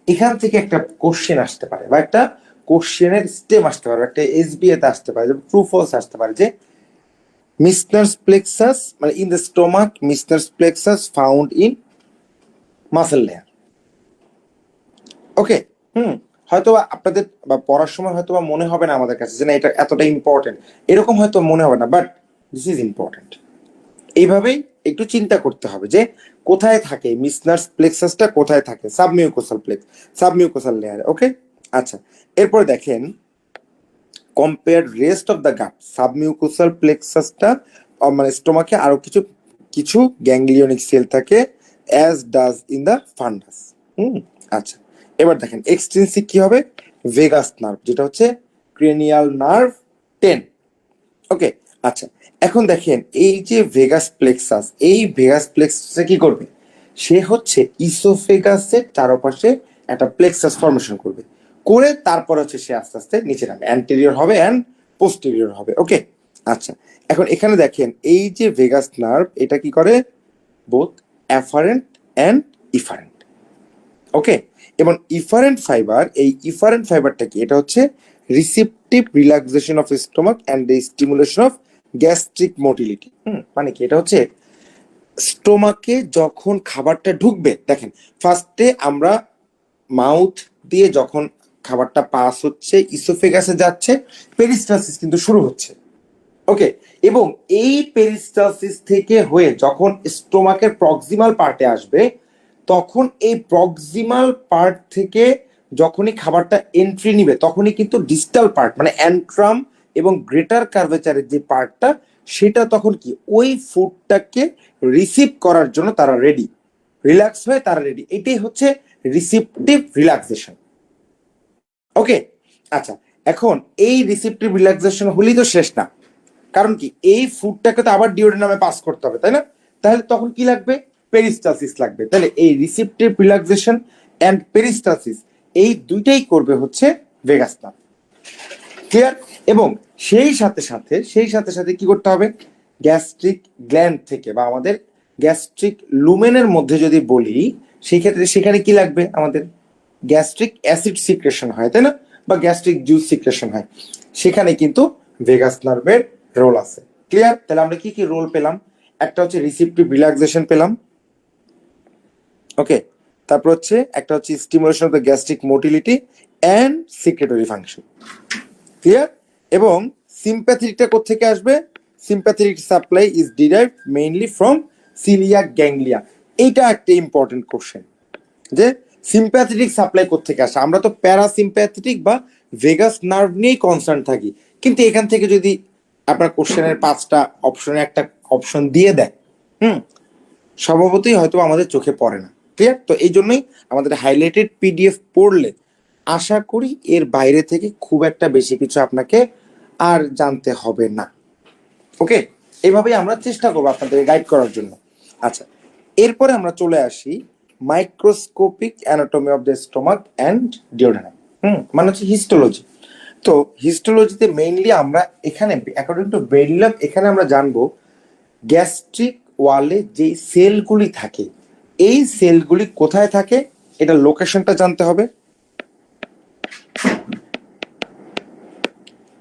এখান থেকে একটা কোশ্চেন আসতে পারে বা একটা কোশ্চেনের স্টেম আসতে পারে, একটা এসবিএতে আসতে পারে, ট্রু ফলস আসতে পারে যে মিসনার্স প্লেক্সাস মানে in the stomach, Meissner's plexus found in muscle layer. Okay, হয়তো আপনাদের বা পড়ার সময় হয়তো বা মনে হবে না আমাদের কাছে যে না এটা এতটা ইম্পর্টেন্ট, এরকম হয়তো মনে হবে না, বাট দিস ইজ ইম্পর্টেন্ট। এইভাবেই একটু চিন্তা করতে হবে যে কোথায় থাকে মিসনার্স প্লেক্সাসটা, কোথায় থাকে সাবমিউকোসাল লেয়ারে। ওকে, আচ্ছা, এরপরে দেখেন compare rest of the gut, submucosal প্লেক্সাসটা মানে স্টোমাকে আরো কিছু কিছু গ্যাংলিয়নিক সেল থাকে as does in the fundus. আচ্ছা, এবার দেখেন এক্সট্রিনসিক কি হবে, ভেগাস নার্ভ, যেটা হচ্ছে ক্রেনিয়াল নার্ভ 10। ওকে, আচ্ছা, এখন দেখেন এই যে ভেগাস প্লেক্সাস, এই ভেগাস প্লেক্সাসে কি করবে, সে হচ্ছে ইসোফেগাসের চারপাশে একটা প্লেক্সাস ফর্মেশন করবে, করে তারপর হচ্ছে সে আস্তে আস্তে নিচে নামবে, অ্যান্টেরিয়র হবে অ্যান্ড পোস্টেরিয়র হবে। ওকে, আচ্ছা, এখন এখানে দেখেন এই যে ভেগাস নার্ভ, এটা কি করে, বোথ অ্যাফারেন্ট অ্যান্ড ইফারেন্ট। ওকে, এবং ইফারেন্ট ফাইবার, এই ইফারেন্ট ফাইবারটা কি, এটা হচ্ছে receptive relaxation of stomach and the stimulation of gastric motility. মানে কি, এটা হচ্ছে স্টোমাকে যখন খাবারটা ঢুকবে, দেখেন ফার্স্টে আমরা মাউথ দিয়ে যখন খাবারটা পাস হচ্ছে ইসোফেগাসে যাচ্ছে, পেরিস্টালসিস কিন্তু শুরু হচ্ছে। ওকে, এবং এই পেরিস্টালসিস থেকে হয়ে যখন স্টোমাকের প্রক্সিমাল পার্টে আসবে, তখন এই প্রক্সিমাল পার্ট থেকে যখনই খাবারটা এন্ট্রি নিবে, তখনই কিন্তু ডিস্টাল পার্ট মানে অ্যান্ট্রাম এবং গ্রেটার কার্ভেচারের যে পার্টটা, সেটা তখন কি ওই ফুডটাকে রিসিভ করার জন্য তারা রেডি, রিল্যাক্স হয়ে তারা রেডি। এটাই হচ্ছে রিসিপটিভ রিল্যাক্সেশন। ওকে, আচ্ছা, এখন এই রিসিপটিভ রিল্যাক্সেশন হলেই তো শেষ না, কারণ কি এই ফুডটাকে তো আবার ডিওডেনামে পাস করতে হবে, তাই না? তাহলে তখন কি লাগবে, পেরিস্টালসিস লাগবে। তাহলে এই রিসেপটিভ রিল্যাক্সেশন এন্ড পেরিস্টালসিস এই দুইটাই করবে হচ্ছে ভেগাস নার্ভ। ক্লিয়ার? এবং সেই সাথে সাথে কি করতে হবে, গ্যাস্ট্রিক গ্ল্যান্ড থেকে বা আমাদের গ্যাস্ট্রিক লুমেনের মধ্যে যদি বলি, সেই ক্ষেত্রে সেখানে কি লাগবে, আমাদের গ্যাস্ট্রিক অ্যাসিড সিক্রেশন হয়, তাই না, বা গ্যাস্ট্রিক জুস সিক্রেশন হয়, সেখানে কিন্তু ভেগাস নার্ভের রোল আছে। ক্লিয়ার? তাহলে আমরা কি কি রোল পেলাম, একটা হচ্ছে রিসেপটিভ রিল্যাক্সেশন পেলাম, ওকে, তারপর হচ্ছে একটা হচ্ছে stimulation of the gastric motility and secretory function. Clear? এবং সিম্প্যাথেটিকটা কোত্থেকে আসবে, sympathetic supply is derived mainly from coeliac ganglia. এইটা একটা ইম্পর্টেন্ট কোশ্চেন যে সিম্প্যাথেটিক সাপ্লাই কোত্থেকে আসে। আমরা তো প্যারাসিম্প্যাথেটিক বা ভেগাস নার্ভ নিয়েই কনসার্ন থাকি, কিন্তু এখান থেকে যদি আপনার কোশ্চেনের 5টা অপশনে একটা অপশন দিয়ে দেয়, স্বভাবতই হয়তো আমাদের চোখে পড়ে না। ক্লিয়ার? তো এই জন্যই আমাদের হাইলাইটেড পিডিএফ পড়লে আশা করি এর বাইরে থেকে খুব একটা বেশি কিছু আপনাকে আর জানতে হবে না। ওকে, এইভাবেই আমরা চেষ্টা করবো আপনাদের গাইড করার জন্য। আচ্ছা, এরপরে আমরা চলে আসি microscopic anatomy of the stomach and duodenum, মানে হচ্ছে হিস্টোলজি। তো হিস্টোলজিতে মেইনলি আমরা এখানে অ্যাকর্ডিং টু বেরিলাভ এখানে আমরা জানবো গ্যাস্ট্রিক ওয়ালে যে সেলগুলি থাকে, এই সেলগুলি কোথায় থাকে, এটা লোকেশনটা জানতে হবে,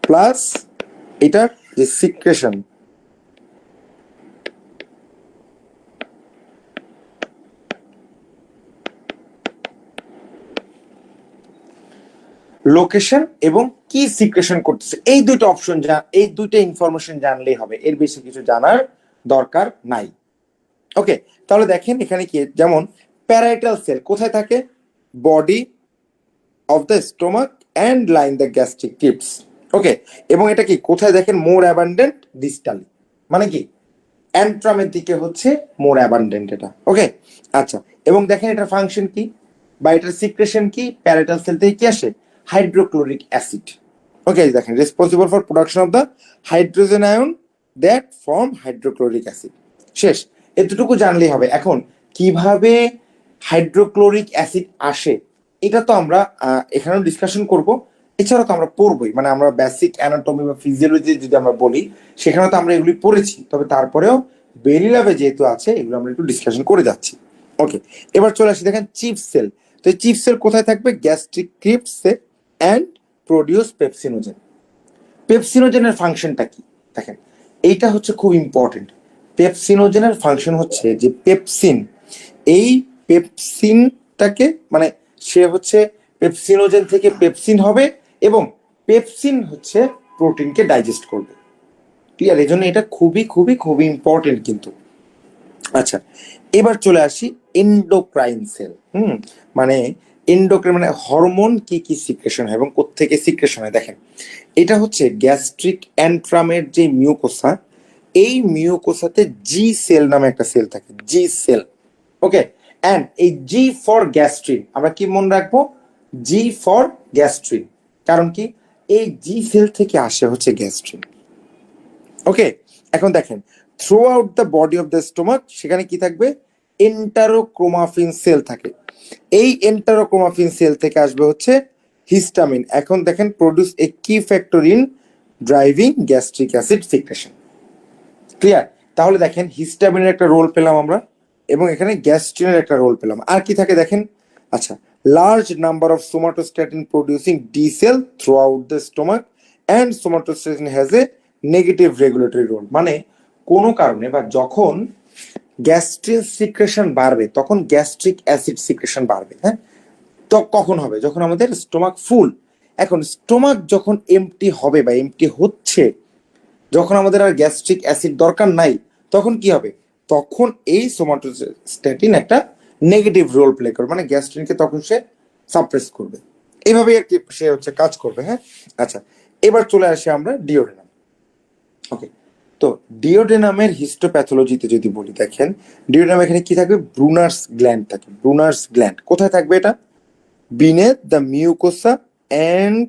প্লাস এটার যে সিক্রেশন, লোকেশন এবং কি সিক্রেশন করতেছে, এই দুটো অপশন এই দুটো ইনফরমেশন জানলেই হবে, এর বেশি কিছু জানার দরকার নাই। ওকে, তাহলে দেখেন এখানে কি, যেমন প্যারাইটাল সেল কোথায় থাকে, body of the stomach and line the gastric টিপস। ওকে, এবং এটা কি কোথায় দেখেন, মোর অ্যাবান্ডেন্ট ডিস্টালি, মানে কি অ্যান্ট্রামের দিকে হচ্ছে মোর অ্যাবান্ডেন্ট এটা। ওকে, আচ্ছা, এবং দেখেন এটার ফাংশন কি বা এটার সিক্রেশন কি, প্যারাইটাল সেল থেকে কি আসে, হাইড্রোক্লোরিক অ্যাসিড। ওকে, দেখেন responsible for production of the hydrogen ion that form hydrochloric acid. শেষ, এতটুকু জানলেই হবে। এখন কিভাবে হাইড্রোক্লোরিক অ্যাসিড আসে এটা তো আমরা এখানেও ডিসকাশন করব, এছাড়া তো আমরা পড়বই, মানে আমরা বেসিক অ্যানাটমি বা ফিজিওলজি যদি আমরা বলি সেখানে তো আমরা এগুলি পড়েছি, তবে তারপরেও বেরি ল্যাবে যেহেতু আছে এগুলো আমরা একটু ডিসকাশন করে যাচ্ছি। ওকে, এবার চলে আসি দেখেন চিফ সেল। তো এই চিফ সেল কোথায় থাকবে? গ্যাস্ট্রিক ক্রিপ্টসে অ্যান্ড প্রডিউস পেপসিনোজেন। পেপসিনোজেনের ফাংশনটা কি দেখেন, এইটা হচ্ছে খুব ইম্পর্টেন্ট। পেপসিনোজেনের ফাংশন হচ্ছে যে পেপসিন, এই পেপসিনটাকে মানে সে হচ্ছে পেপসিনোজেন থেকে পেপসিন হবে এবং পেপসিন হচ্ছে প্রোটিনকে ডাইজেস্ট করবে। ক্লিয়ার? এই জন্য এটা খুবই খুবই খুবই ইম্পর্টেন্ট কিন্তু। আচ্ছা, এবার চলে আসি এন্ডোক্রাইন সেল। মানে এন্ডোক্রাইন মানে হরমোন কি কি সিক্রেশন হয় এবং কোত্থেকে সিক্রেশন হয়। দেখেন, এটা হচ্ছে গ্যাস্ট্রিক অ্যান্ট্রামের যে মিউকোসা, এই মিউকোসাতে জি সেল নামে একটা সেল থাকে, জি সেল। ওকে, অ্যান্ড এই জি ফর গ্যাস্ট্রিন আমরা কি মনে রাখবো? G for gastrin. কারণ কি? এই জি সেল থেকে আসে হচ্ছে গ্যাস্ট্রিন। ওকে, এখন দেখেন through out the body of the stomach সেখানে কি থাকবে? এন্টারোক্রোমাফিন সেল থাকে। এই এন্টারোক্রোমাফিন সেল থেকে আসবে হচ্ছে হিস্টামিন। এখন দেখেন প্রডিউস এ কি factor in driving gastric acid secretion. Clear? তাহলে দেখেন হিস্টামিনের একটা রোল পেলাম আমরা এবং এখানে গ্যাস্ট্রিনের একটা রোল পেলাম। আর কি থাকে দেখেন? আচ্ছা, large number of somatostatin producing D cell throughout the stomach and somatostatin has a negative regulatory role. মানে কোনো কারণে বা যখন গ্যাস্ট্রিন সিক্রেশন বাড়বে তখন গ্যাস্ট্রিক অ্যাসিড সিক্রেশন বাড়বে। হ্যাঁ, তো কখন হবে? যখন আমাদের স্টোমাক ফুল। এখন স্টোমাক যখন এমটি হবে বা এমটি হচ্ছে, যখন আমাদের আর গ্যাস্ট্রিক অ্যাসিড দরকার নাই, তখন কি হবে? তখন এই সোমাটোস্ট্যাটিন একটা নেগেটিভ রোল প্লে করবে, মানে গ্যাস্ট্রিনকে তখন সে সাপ্রেস করবে। এইভাবে আর কি সে হচ্ছে কাজ করবে। হ্যাঁ, আচ্ছা, এবার চলে আসি আমরা ডিওডেনাম। ওকে, তো ডিওডেনামের হিস্টোপ্যাথোলজিতে যদি বলি, দেখেন ডিওডেনাম এখানে কি থাকবে? ব্রুনার্স গ্ল্যান্ড থাকে। ব্রুনার্স গ্ল্যান্ড কোথায় থাকবে? এটা beneath the mucosa and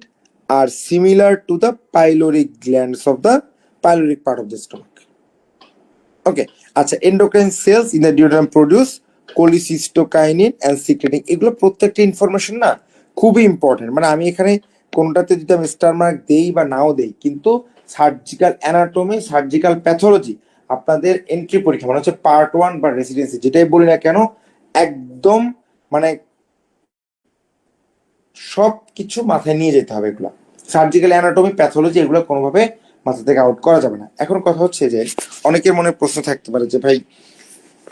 are similar to the pyloric glands of the pyloric part of the stomach. Okay, আচ্ছা, endocrine cells in the duodenum produce cholecystokinin and secreting। এগুলো প্রত্যেকটা information না খুবই important. মানে আমি এখানে কোনটাতে যদি আমি স্টার মার্ক দেই বা নাও দেই, কিন্তু সার্জিক্যাল অ্যানাটমি, সার্জিক্যাল প্যাথোলজি আপনাদের এন্ট্রি পরীক্ষা মানে হচ্ছে পার্ট 1 বা রেসিডেন্সি যেটাই বলি না কেন, একদম মানে সব কিছু মাথায় নিয়ে যেতে হবে। এগুলো সার্জিক্যাল অ্যানাটমি, প্যাথোলজি, এগুলো কোনোভাবে মাথা থেকে আউট করা যাবে না। এখন কথা হচ্ছে যে অনেকের মনে প্রশ্ন থাকতে পারে যে ভাই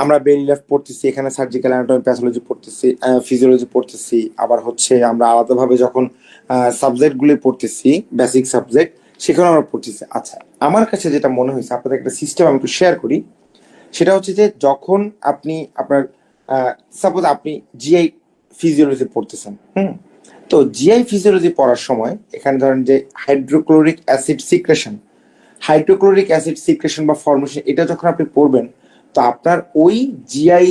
আমরা বেরি ল্যাব পড়তেছি, এখানে সার্জিক্যাল অ্যানাটমি, প্যাথোলজি পড়তেছি, ফিজিওলজি পড়তেছি, আবার হচ্ছে আমরা আলাদাভাবে যখন সাবজেক্টগুলি পড়তেছি বেসিক সাবজেক্ট সেখানে আমরা পড়তেছি। আচ্ছা, আমার কাছে যেটা মনে হয়েছে আপনাদের একটা সিস্টেম আমি একটু শেয়ার করি। সেটা হচ্ছে যে যখন আপনি আপনার সাপোজ আপনি জিআই ফিজিওলজি পড়তেছেন, তো জিআই ফিজিওলজি পড়ার সময় এখানে ধরেন যে hydrochloric acid secretion, hydrochloric acid secretion বা ফর্মেশন, এটা যখন আপনি পড়বেন তো আপনার ওই জিআই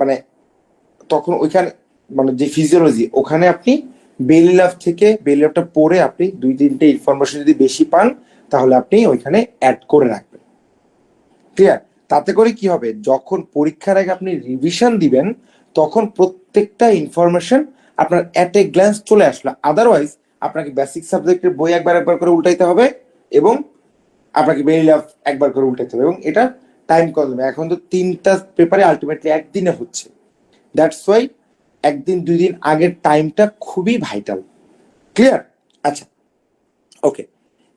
মানে তখন ওইখানে মানে যে ফিজিওলজি ওখানে আপনি বেলি ল্যাব থেকে বেলি ল্যাবটা পড়ে আপনি 2-3টে ইনফরমেশন যদি বেশি পান তাহলে আপনি ওইখানে অ্যাড করে রাখবেন। ক্লিয়ার? তাতে করে কি হবে? যখন পরীক্ষার আগে আপনি রিভিশন দিবেন তখন প্রত্যেকটা ইনফরমেশন আপনার অ্যাট এ গ্ল্যান্স চলে আসলো। আদারওয়াইজ আপনাকে বেসিক সাবজেক্টের বই একবার একবার করে উল্টাইতে হবে এবং আপনাকে বেরি ল্যাব একবার করে উল্টাইতে হবে, এবং এটা টাইম কনজিউমিং। এখন তো 3টা পেপারে আলটিমেটলি একদিনে হচ্ছে, দ্যাটস ওয়াই একদিন 2 দিন আগের টাইমটা খুবই ভাইটাল। ক্লিয়ার? আচ্ছা, ওকে,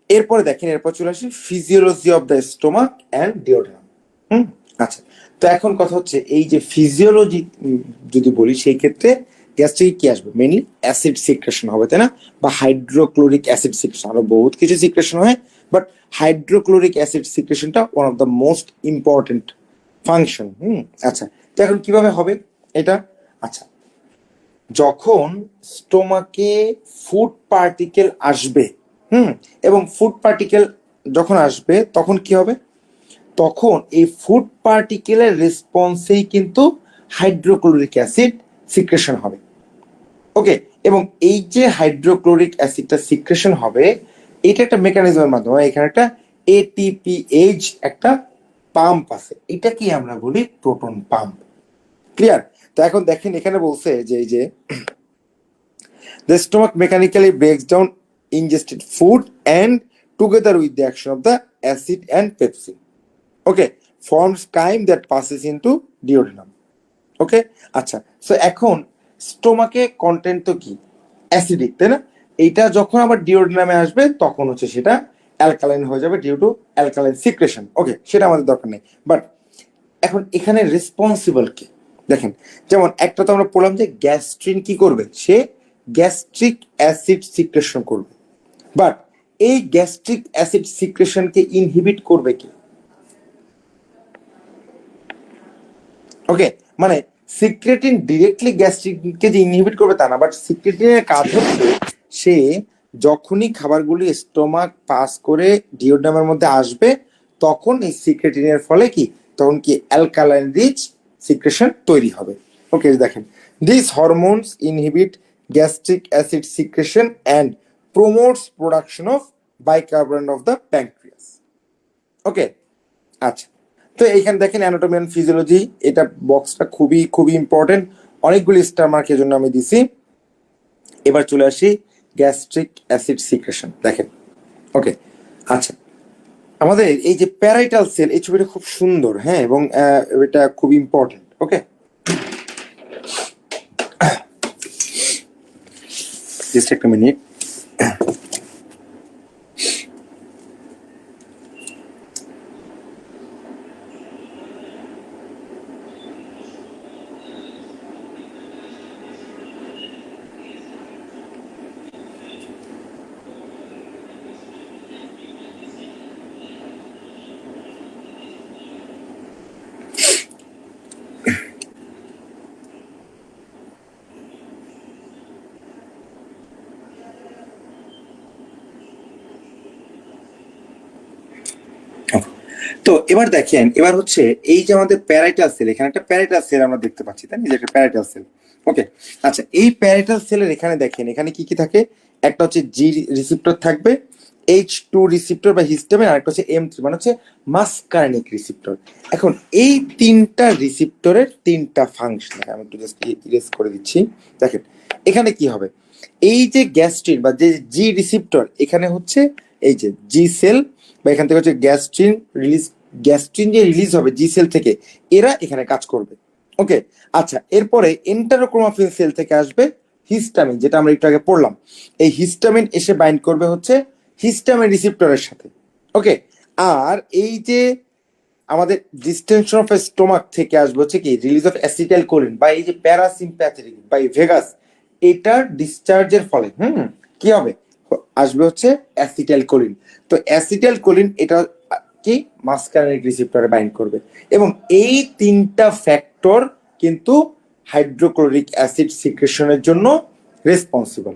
এরপরে দেখেন, এরপর চলে আসি physiology of the stomach and duodenum. আচ্ছা, তো এখন কথা হচ্ছে এই যে ফিজিওলজি যদি বলি সেই ক্ষেত্রে গ্যাস্ট্রিক কি আসবে? মেইনলি অ্যাসিড সিক্রেশন হবে, তাই না? বা হাইড্রোক্লোরিক অ্যাসিড সিক্রেশন, আরো বহুত কিছু সিক্রেশন হয়, বাট হাইড্রোক্লোরিক অ্যাসিড সিক্রেশনটা one of the most important function. আচ্ছা, তো এখন কিভাবে হবে এটা? আচ্ছা, যখন স্টোমাকে ফুড পার্টিকেল আসবে, এবং ফুড পার্টিকেল যখন আসবে তখন কি হবে? তখন এই ফুড পার্টিকেলের রেসপন্সেই কিন্তু হাইড্রোক্লোরিক অ্যাসিড সিক্রেশন হবে। ওকে, এবং এই যে হাইড্রোক্লোরিক অ্যাসিডটা সিক্রেশন হবে এটা একটা মেকানিজমের মাধ্যমে, এখানে একটা এটিপিএইচ একটা পাম্প আছে, এটাকে আমরা বলি প্রোটন পাম্প। ক্লিয়ার? তো এখন দেখেন এখানে বলছে যে এই যে The stomach mechanically breaks down ingested food and together with the action of the acid and pepsin, okay, forms chyme that passes into duodenum. ওকে, আচ্ছা, সো এখন স্টোমাকে কন্টেন্ট তো কি অ্যাসিডিক, তাই না? এইটা যখন আবার ডিওডেনামে আসবে তখন হচ্ছে সেটা অ্যালকালাইন হয়ে যাবে ডিউ টু অ্যালকালাইন সিক্রেশন। ওকে, সেটা আমাদের দরকার নেই। বাট এখন এখানে রেসপন্সিবল কে দেখেন, যেমন একটা তো আমরা বললাম যে গ্যাস্ট্রিন কি করবে, সে গ্যাস্ট্রিক অ্যাসিড সিক্রেশন করবে। বাট এই গ্যাস্ট্রিক অ্যাসিড সিক্রেশনকে ইনহিবিট করবে কি? ওকে, মানে সিক্রেটিন ডিরেক্টলি গ্যাস্ট্রিককে যে ইনহিবিট করবে তা না, বাট সিক্রেটিনের কাজ হচ্ছে সে যখনই খাবারগুলি স্টোমাক পাস করে ডিওডেনামের মধ্যে আসবে তখন এই সিক্রেটিনের ফলে কি, তখন কি অ্যালকালাইন রিচ সিক্রেশন তৈরি হবে। ওকে, দেখেন, this hormones inhibit gastric acid secretion and promotes production of bicarbonate of the pancreas. Okay, আচ্ছা, তো এইখানে দেখেন অ্যানাটমি এন্ড ফিজিওলজি, এটা বক্সটা খুবই খুবই ইম্পর্টেন্ট, অনেকগুলি স্টার মার্কের জন্য আমি দিছি। এবার চলে আসি গ্যাস্ট্রিক অ্যাসিড সিক্রেশন, দেখেন। ওকে, আচ্ছা, আমাদের এই যে প্যারাইটাল সেল, এই ছবিটা খুব সুন্দর, হ্যাঁ, এবং এটা খুব ইম্পর্টেন্ট। ওকে, জাস্ট একটা মিনিট। তো এবার দেখেন, এবার হচ্ছে এই যে আমাদের প্যারাইটাল সেল, এখানে একটা প্যারাইটাল সেল আমরা দেখতে পাচ্ছি, তাই না? যে একটা প্যারাইটাল সেল। ওকে, আচ্ছা, এই প্যারাইটাল সেলের এখানে দেখেন, এখানে কি কি থাকে? একটা হচ্ছে জি রিসিপ্টর থাকবে, H2 রিসিপ্টর বা হিস্টামিন, আর একটা হচ্ছে M3 মানে হচ্ছে মাসকার্নিক রিসিপ্টর। এখন এই তিনটা রিসিপ্টরের তিনটা ফাংশন আমি একটু জাস্ট ইরেজ করে দিচ্ছি। দেখেন এখানে কি হবে, এই যে গ্যাস্ট্রিন বা যে জি রিসিপ্টর, এখানে হচ্ছে এই যে জি সেল বা এখান থেকে হচ্ছে গ্যাস্ট্রিন যে রিলিজ হবে জি সেল থেকে, এরা এখানে কাজ করবে। ওকে, আচ্ছা, এরপরে এন্টারোক্রোমাফিন সেল থেকে আসবে হিস্টামিন, যেটা আমরা একটু আগে পড়লাম। এই হিস্টামিন এসে বাইন্ড করবে হচ্ছে হিস্টামিন রিসিপ্টরের সাথে। ওকে, আর এই যে আমাদের ডিস্টেনশন অফ স্টোমাক থেকে আসবে হচ্ছে কি রিলিজ অফ অ্যাসিটাইলকোলিন বা এই যে প্যারাসিম্প্যাথেটিক বা ভেগাস, এটার ডিসচার্জের ফলে কি হবে, আসবে হচ্ছে অ্যাসিটাইলকোলিন। তো অ্যাসিটাইলকোলিন এটা কি মাসকার্নিক রিসিপ্টরে বাইন্ড করবে, এবং এই তিনটা ফ্যাক্টর কিন্তু হাইড্রোক্লোরিক অ্যাসিড সিক্রেশনের জন্য রেসপন্সিবল।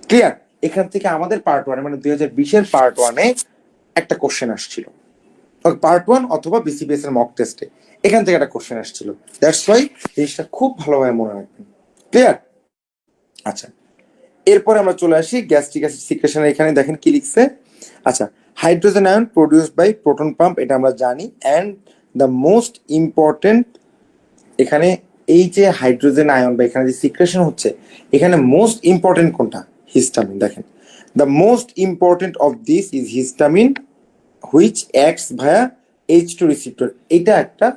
ক্লিয়ার? এখান থেকে আমাদের পার্ট 1 মানে 2020 পার্ট 1-এ একটা কোশ্চেন আসছিল, পার্ট 1 অথবা বিসিবিএস এর মক টেস্টে এখান থেকে একটা কোশ্চেন আসছিল। দ্যাটস ওয়াই জিনিসটা খুব ভালোভাবে মনে রাখবেন। ক্লিয়ার? আচ্ছা, এরপরে আমরা চলে আসি গ্যাস্ট্রিক অ্যাসিড সিক্রেশনের। এখানে দেখেন কি লিখছে। আচ্ছা, hydrogen ion produced by proton pump, এটা আমরা জানি। অ্যান্ড দ্য মোস্ট ইম্পর্টেন্ট, এখানে এই যে হাইড্রোজেন আয়ন বা এখানে যে সিক্রেশন হচ্ছে, এখানে মোস্ট ইম্পর্টেন্ট কোনটা? হিস্টামিন। দেখেন, the most important of this is histamine which acts via H2 receptor. এটা একটা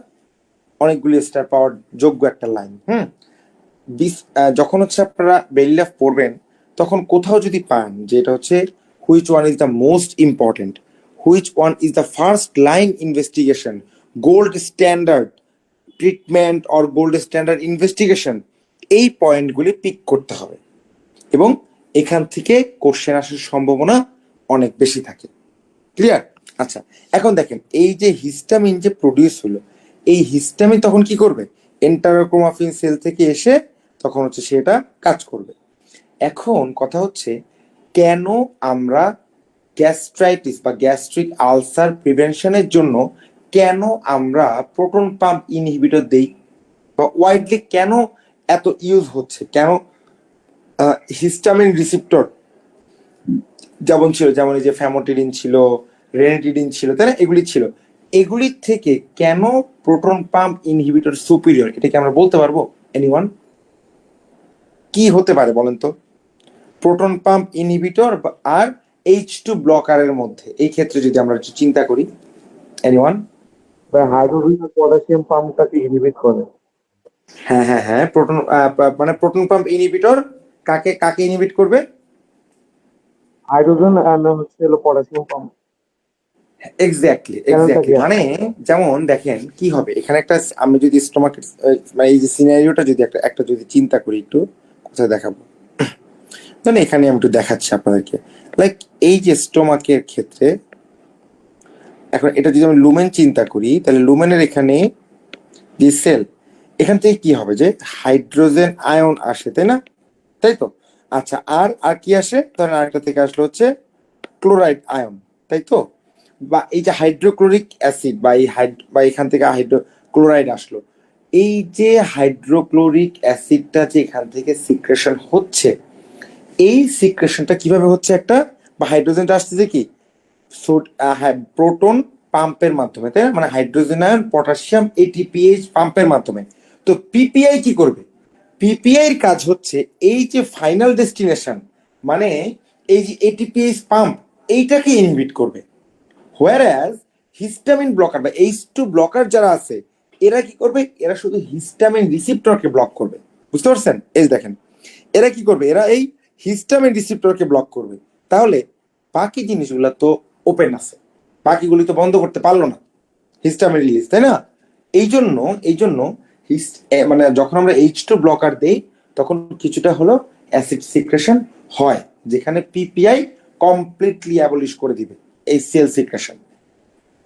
অনেকগুলি স্টার পাওয়ার যোগ্য একটা লাইন। যখন হচ্ছে আপনারা বেরিলাফ পড়বেন তখন কোথাও যদি পান যে এটা হচ্ছে which one is the most important, which one is the first line investigation, gold standard treatment or gold standard investigation, এই পয়েন্টগুলি পিক করতে হবে এবং এখান থেকে কোশ্চেন আসার সম্ভাবনা অনেক বেশি থাকে। ক্লিয়ার? আচ্ছা, এখন দেখেন এই যে হিস্টামিন যে প্রডিউস হলো, এই হিস্টামিন তখন কি করবে? এন্টারোক্রোমাফিন সেল থেকে এসে তখন হচ্ছে সেটা কাজ করবে। এখন কথা হচ্ছে, কেন আমরা গ্যাস্ট্রাইটিস বা গ্যাস্ট্রিক আলসার প্রিভেনশনের জন্য কেন আমরা প্রোটন পাম্প ইনহিবিটর দেই, বা ওয়াইডলি কেন এত ইউজ হচ্ছে, কেন হিস্টামিন রিসিপ্টর যেমন ছিল, যেমন এই যে ফ্যামোটিডিন ছিল, রেনিটিডিন ছিল, তাই না, এগুলি ছিল, এগুলির থেকে কেন প্রোটন পাম্প ইনহিবিটর সুপিরিয়র, এটা কি আমরা বলতে পারবো? এনিওয়ান? কি হতে পারে বলেন তো? প্রোটন পাম্প ইনহিবিটর আর H2 ব্লকারের মধ্যে, এই ক্ষেত্রে যদি আমরা একটু চিন্তা করি, এনিওয়ান? হাইড্রোজেন আর পটাশিয়াম পাম্পটাকে ইনহিবিট করে। হ্যাঁ হ্যাঁ হ্যাঁ, প্রোটন মানে প্রোটন পাম্প ইনহিবিটর কাকে কাকে ইনহিবিট করবে? হাইড্রোজেন আর হচ্ছে হলো পটাশিয়াম পাম্প। এক্স্যাক্টলি চ্যানেলটা এক্স্যাক্টলি, কি? মানে যেমন দেখেন কি হবে এখানে একটা, আমি যদি স্টোমাক মানে এই যে সিনারিওটা যদি একটা একটা যদি চিন্তা করি, একটু কোথায় দেখাবো, মানে এখানে আমি একটু দেখাচ্ছি আপনাদেরকে। লাইক এই যে স্টোমাকের ক্ষেত্রে, এখন এটা যদি আমি লুমেন চিন্তা করি, তাহলে লুমেনের এখানে যে সেল, এখান থেকে কি হবে যে হাইড্রোজেন আয়ন আসে, তাই না? তাই তো। আচ্ছা, আর আর কি আসে? ধরেন আরেকটা থেকে আসলো হচ্ছে ক্লোরাইড আয়ন, তাই তো। বা এই যে হাইড্রোক্লোরিক অ্যাসিড বা বা এখান থেকে হাইড্রোক্লোরাইড আসলো, এই যে হাইড্রোক্লোরিক অ্যাসিডটা যে এখান থেকে সিক্রেশন হচ্ছে, এই সিক্রেশনটা কিভাবে হচ্ছে? একটা বা হাইড্রোজেনটা আসতেছে কি প্রোটন পাম্পের মাধ্যমে, তাই না? মানে হাইড্রোজেন আয়ন পটাশিয়াম এটিপিএইচ পাম্পের মাধ্যমে। তো পিপিআই কি করবে? পিপিআই এর কাজ হচ্ছে এই যে ফাইনাল ডেস্টিনেশন, মানে এই যে এটিপিএইচ পাম্প, এইটাকে ইনহিবিট করবে। হোয়ারঅ্যাজ হিস্টামিন ব্লকার বা H2 ব্লকার যারা আছে, এরা কি করবে? এরা শুধু হিস্টামিন রিসিপ্টরকে ব্লক করবে। বুঝতে পারছেন? এই দেখেন, এরা কি করবে? এরা এই হিস্টামিন রিসিপ্টরকে ব্লক করবে। তাহলে বাকি জিনিসগুলো তো ওপেন আছে, বাকিগুলি তো বন্ধ করতে পারলো না হিস্টামিন রিলিজ, তাই না? এই জন্য মানে যখন আমরা H2 ব্লকার দেই, তখন কিছুটা হলো অ্যাসিড সিক্রেশন হয়, যেখানে পিপিআই কমপ্লিটলি অ্যাবলিশ করে দিবে এই সেল সিক্রেশন।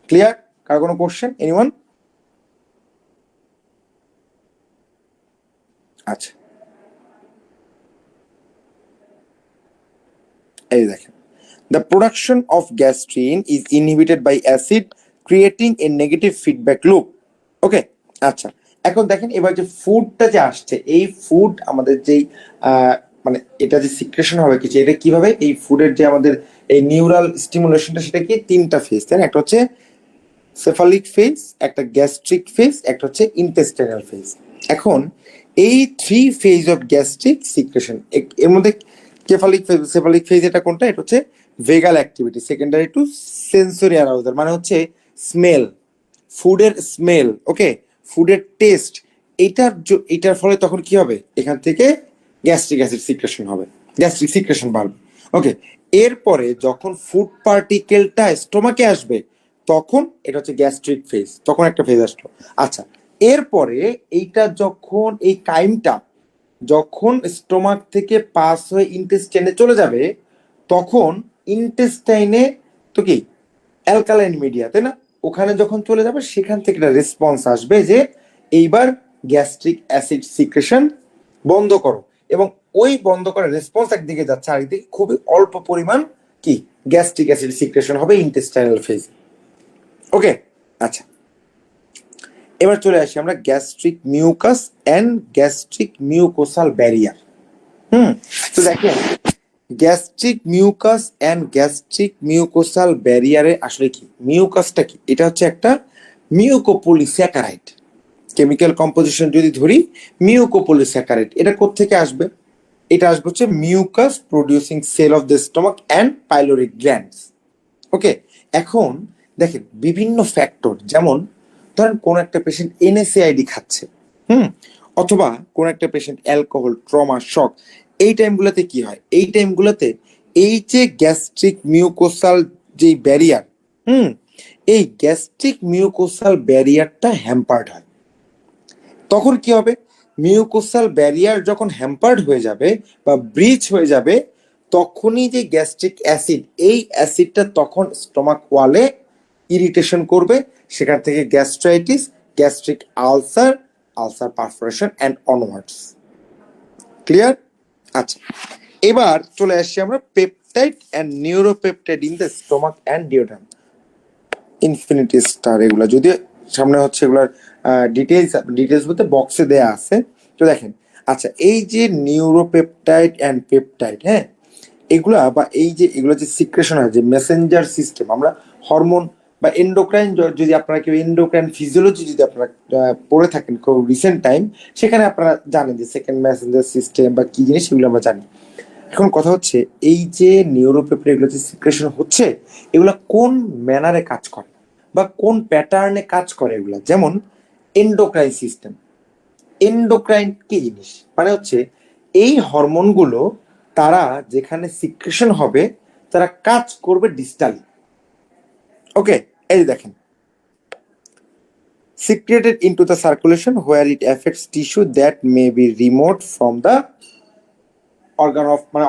ক্লিয়ার? কার কোনো কোশ্চেন? এনিওয়ান? আচ্ছা, এই দেখেন, the production of gastrin is inhibited by acid creating a negative feedback loop. ওকে, আচ্ছা, এখন দেখেন এবার যে ফুডটা যে আসছে, এই ফুড আমাদের যেই মানে এটা যে সিক্রেশন হবে কিছু, এটা কিভাবে এই ফুডের যে আমাদের এই নিউরাল স্টিমুলেশনটা, সেটা কি তিনটা ফেজ, তাই না? একটা হচ্ছে সেফালিক ফেজ, একটা গ্যাস্ট্রিক ফেজ, একটা হচ্ছে ইন্টেস্টাইনাল ফেজ। এখন এই three phase of gastric secretion, এর মধ্যে সেফালিক ফেজ এটা কোনটা? এটা হচ্ছে vagal activity secondary to sensory arousal, মানে হচ্ছে স্মেল, ফুডের স্মেল, ওকে, ফুডের টেস্ট, এটার ফলে তখন কি হবে? এখান থেকে গ্যাস্ট্রিক অ্যাসিড সিক্রেশন হবে, গ্যাস্ট্রিক সিক্রেশন বাড়বে। ওকে, এরপরে যখন ফুড পার্টিকেলটা স্টোমাকে আসবে, তখন এটা হচ্ছে গ্যাস্ট্রিক ফেজ, তখন একটা ফেজ আসলো। আচ্ছা, এরপরে এইটা যখন এই কাইমটা যখন স্টোমাক থেকে পাস হয়ে ইন্টেস্টাইনে চলে যাবে, তখন ইন্টেস্টাইনে তো কি অ্যালকালাইন মিডিয়া, তাই না? ওখানে যখন চলে যাবে, সেখান থেকে একটা রেসপন্স আসবে যে এইবার গ্যাস্ট্রিক অ্যাসিড সিক্রেশন বন্ধ করো, এবং ওই বন্ধ করার রেসপন্স একদিকে যাচ্ছে, আরেকদিকে খুবই অল্প পরিমাণ কি গ্যাস্ট্রিক অ্যাসিড সিক্রেশন হবে ইন্টেস্টাইনাল ফেজ। ওকে, আচ্ছা, এবার চলে আসি আমরা gastric mucus and gastric mucosal barrier. তো দেখেন, gastric mucus and gastric mucosal ব্যারিয়ারে আসলে কি, মিউকাসটা কি? এটা হচ্ছে একটা মিউকোপলিস্যাকারাইড, কেমিক্যাল কম্পোজিশন যদি ধরি, মিউকোপলিস্যাকারাইড। এটা কোত্থেকে আসবে? এটা আসবে হচ্ছে mucus producing cell of the stomach and pyloric glands. Okay, এখন দেখেন বিভিন্ন ফ্যাক্টর, যেমন ধরেন কোন একটা পেশেন্ট এনএসএআইডি খাচ্ছে, অথবা কোন একটা পেশেন্ট অ্যালকোহল, ট্রমা, শক, এই টাইমগুলোতে কি হয়? এই টাইমগুলোতে এই যে গ্যাস্ট্রিক মিউকোসাল যে ব্যারিয়ার, এই গ্যাস্ট্রিক মিউকোসাল ব্যারিয়ারটা হ্যাম্পার্ড হয়। তখন কি হবে? মিউকোসাল ব্যারিয়ার যখন হ্যাম্পার্ড হয়ে যাবে বা ব্রিচ হয়ে যাবে, তখনই যে গ্যাস্ট্রিক অ্যাসিড, এই অ্যাসিডটা তখন স্টমাক ওয়ালে ইরিটেশন করবে, সেখান থেকে gastritis, gastric ulcer, ulcer perforation and onwards. Clear? আচ্ছা, এবার চলে আসছি আমরা peptide and neuropeptide in the stomach and duodenum. Infinity star, এগুলা যদি সামনে হচ্ছে এগুলার ডিটেলস বলতে বক্সে দেয়া আছে, তো দেখেন। আচ্ছা, এই যে নিউরোপেপটাইড অ্যান্ড পেপটাইড, হ্যাঁ, এগুলা বা এই যে এগুলো যে সিক্রেশন হয়, যে মেসেঞ্জার সিস্টেম, আমরা হরমোন বা এন্ডোক্রাইন, যদি আপনারা কেউ এন্ডোক্রাইন ফিজিওলজি যদি আপনারা পড়ে থাকেন খুব রিসেন্ট টাইম, সেখানে আপনারা জানেন যে সেকেন্ড মেসেঞ্জার সিস্টেম বা কি জিনিস, সেগুলো আমরা জানি। এখন কথা হচ্ছে এই যে নিউরোপেপটাইড এগুলো যে সিক্রেশন হচ্ছে এগুলা কোন ম্যানারে কাজ করে বা কোন প্যাটার্নে কাজ করে এগুলা, যেমন এন্ডোক্রাইন সিস্টেম। এন্ডোক্রাইন কি জিনিস, মানে হচ্ছে এই হরমোনগুলো তারা যেখানে সিক্রেশন হবে তারা কাজ করবে ডিস্টালি। ওকে, এই যে দেখেন, secreted into the circulation where it affects tissue that may be remote from the organ of মানে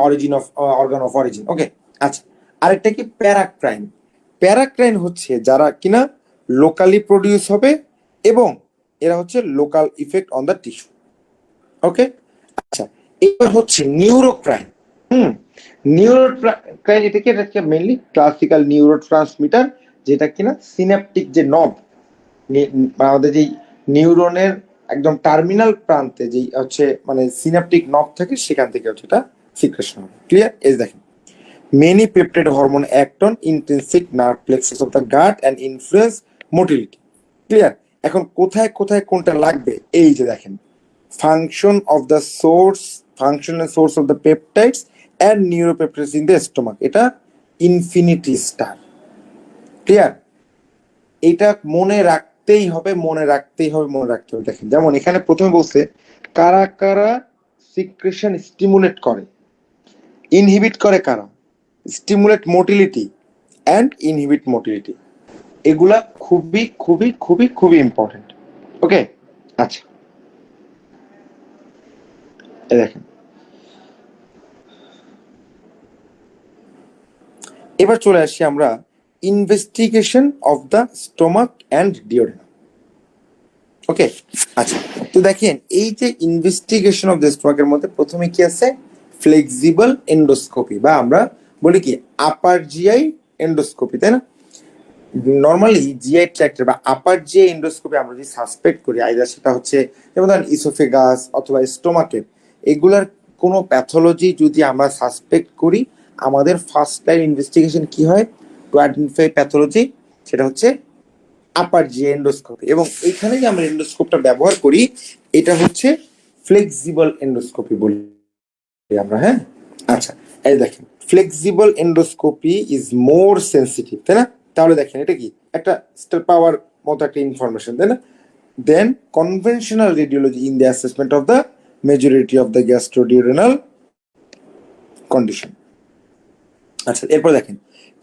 organ of origin. ওকে, আচ্ছা, আরেকটা কি প্যারাক্রাইন। প্যারাক্রাইন হচ্ছে যারা কিনা লোকালি প্রডিউস হবে এবং এরা হচ্ছে local effect on the tissue. Okay, আচ্ছা, এবার হচ্ছে নিউরোক্রাইন। নিউরোক্রাইন এটাকে মেইনলি ক্লাসিক্যাল নিউরো ট্রান্সমিটার, যেটা কিনা সিনাপটিক যে নব, আমাদের যেই নিউরনের একদম টার্মিনাল প্রান্তে যেই হচ্ছে মানে সিনাপটিক নব থাকে সেখান থেকে হচ্ছে এটা সিক্রেশন হবে। ক্লিয়ার? এই দেখেন, many peptide hormone act on intrinsic nerve plexus of the gut and influence motility. Clear? এখন কোথায় কোথায় কোনটা লাগবে এই যে দেখেন, function of the source, function and source of the peptides and neuropeptides in the stomach, এটা ইনফিনিটি স্টার। ক্লিয়ার? এটা মনে রাখতেই হবে, মনে রাখতেই হবে, মনে রাখতে হবে। দেখেন, যেমন এখানে প্রথমে বলছে কারা কারা সিক্রেশন স্টিমুলেট করে, ইনহিবিট করে কারা, stimulate motility and inhibit motility. এগুলা খুবই খুবই খুবই খুবই ইম্পর্টেন্ট। ওকে, আচ্ছা, এই দেখেন, এবার চলে আসি আমরা investigation of the stomach and duodenum. Okay, আচ্ছা, তো দেখেন এই যে ইনভেস্টিগেশন অফ দ্য স্টোমাকের মধ্যে প্রথমে কি আছে, ফ্লেক্সিবল এন্ডোস্কোপি, বা আমরা বলি কি আপার জিআই এন্ডোস্কোপি, তাই না? নর্মালি জিআই ট্র্যাক্টের বা আপার জিআই এন্ডোস্কোপি আমরা যদি সাসপেক্ট করি, আইদার সেটা হচ্ছে যেমন ধরেন ইসোফেগাস অথবা স্টোমাকের, এগুলার কোনো প্যাথোলজি যদি আমরা সাসপেক্ট করি, আমাদের ফার্স্ট লাইন ইনভেস্টিগেশন কি হয় টু আইডেন্টিফাই প্যাথোলজি, সেটা হচ্ছে আপার জিআই এন্ডোস্কোপি। এবং এইখানে যে আমরা এন্ডোস্কোপটা ব্যবহার করি এটা হচ্ছে ফ্লেক্সিবল এন্ডোস্কোপি বলি আমরা। হ্যাঁ, আচ্ছা, এই দেখেন, flexible endoscopy is more sensitive, তাই না? তাহলে দেখেন এটা কি একটা স্টার পাওয়ার মতো একটা ইনফরমেশন, তাই না? Then conventional radiology in the assessment of the majority of the gastroduodenal condition. আচ্ছা, এরপর দেখেন,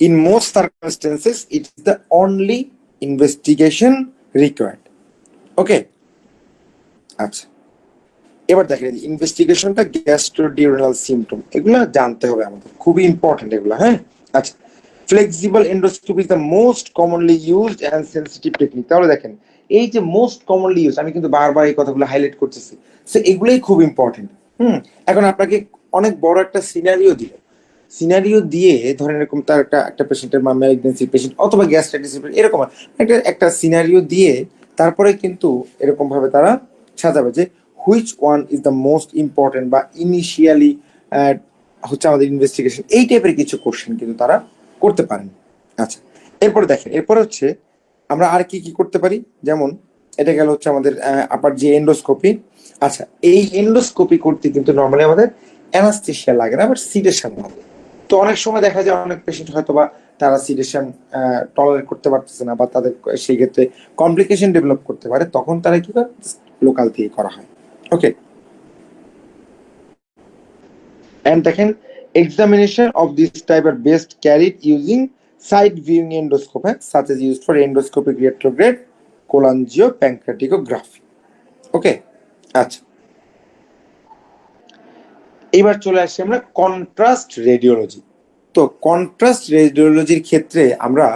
in most circumstances it is the only investigation required. Okay, আচ্ছা, এবার দেখেন ইনভেস্টিগেশনটা গ্যাস্ট্রোডিউরেনাল সিমটম, এগুলো জানতে হবে আমাদের, খুবই ইম্পর্টেন্ট এগুলো। হ্যাঁ, আচ্ছা, flexible endoscopy is the most commonly used and sensitive technique. তাহলে দেখেন এই যে মোস্ট কমনলি ইউজ, আমি কিন্তু বারবার এই কথাগুলো হাইলাইট করতেছি, সো এগুলোই খুব ইম্পর্টেন্ট। এখন আপনাকে অনেক বড় একটা সিনারিও দিয়ে ধরেন এরকম তার একটা পেশেন্টের ম্যালিগন্যান্সি পেশেন্ট অথবা গ্যাস্ট্রাইটিস এরকম একটা সিনারিও দিয়ে তারপরে কিন্তু এরকম ভাবে তারা সাজাবে যে which one is the most important বা ইনিশিয়ালি হচ্ছে আমাদের ইনভেস্টিগেশন, এই টাইপের কিছু কোশ্চেন কিন্তু তারা করতে পারেন। আচ্ছা, এরপরে দেখেন, এরপরে হচ্ছে আমরা আর কি কি করতে পারি, যেমন এটা গেল হচ্ছে আমাদের আপার যে এন্ডোস্কোপি। আচ্ছা, এই এন্ডোস্কোপি করতে কিন্তু নর্মালি আমাদের অ্যানাস্থেশিয়া লাগে না, বাট সিডেশন লাগে। তো অনেক সময় দেখা যায় অনেক পেশেন্ট হয়তো বা তারা সিডেশন টলারেট করতে পারতেছে না বা তাদের সেই ক্ষেত্রে কমপ্লিকেশন ডেভেলপ করতে পারে, তখন তারা কি করে লোকাল দিয়ে করা হয়। ওকে, and দেখেন examination of this type are best carried using side viewing endoscope, such as used for endoscopic retrograde cholangiopancreatography. ওকে, আচ্ছা, এবার চলে আসছি আমরা কন্ট্রাস্ট রেডিওলজি। তো কন্ট্রাস্ট রেডিওলজির ক্ষেত্রে আমরা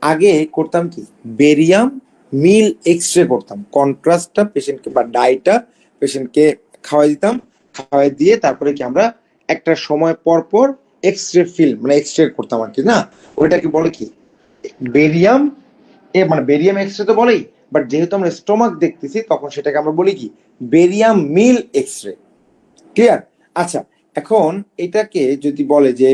আগে করতাম কি, বেরিয়াম মিল এক্সরে করতাম, কন্ট্রাস্টটা পেশেন্টকে বা ডাইটা পেশেন্টকে খাওয়াই দিতাম, খাওয়াই দিয়ে তারপরে কি আমরা একটা সময় পর পর এক্সরে ফিল্ম মানে এক্সরে করতাম আর কি, না ওইটাকে বলে কি বেরিয়াম মানে বেরিয়াম এক্সরে তো বলেই, বাট যেহেতু আমরা স্টোমাক দেখতেছি তখন সেটাকে আমরা বলি কি বেরিয়াম মিল এক্সরে। ক্লিয়ার? আচ্ছা, এখন এটাকে যদি বলে যে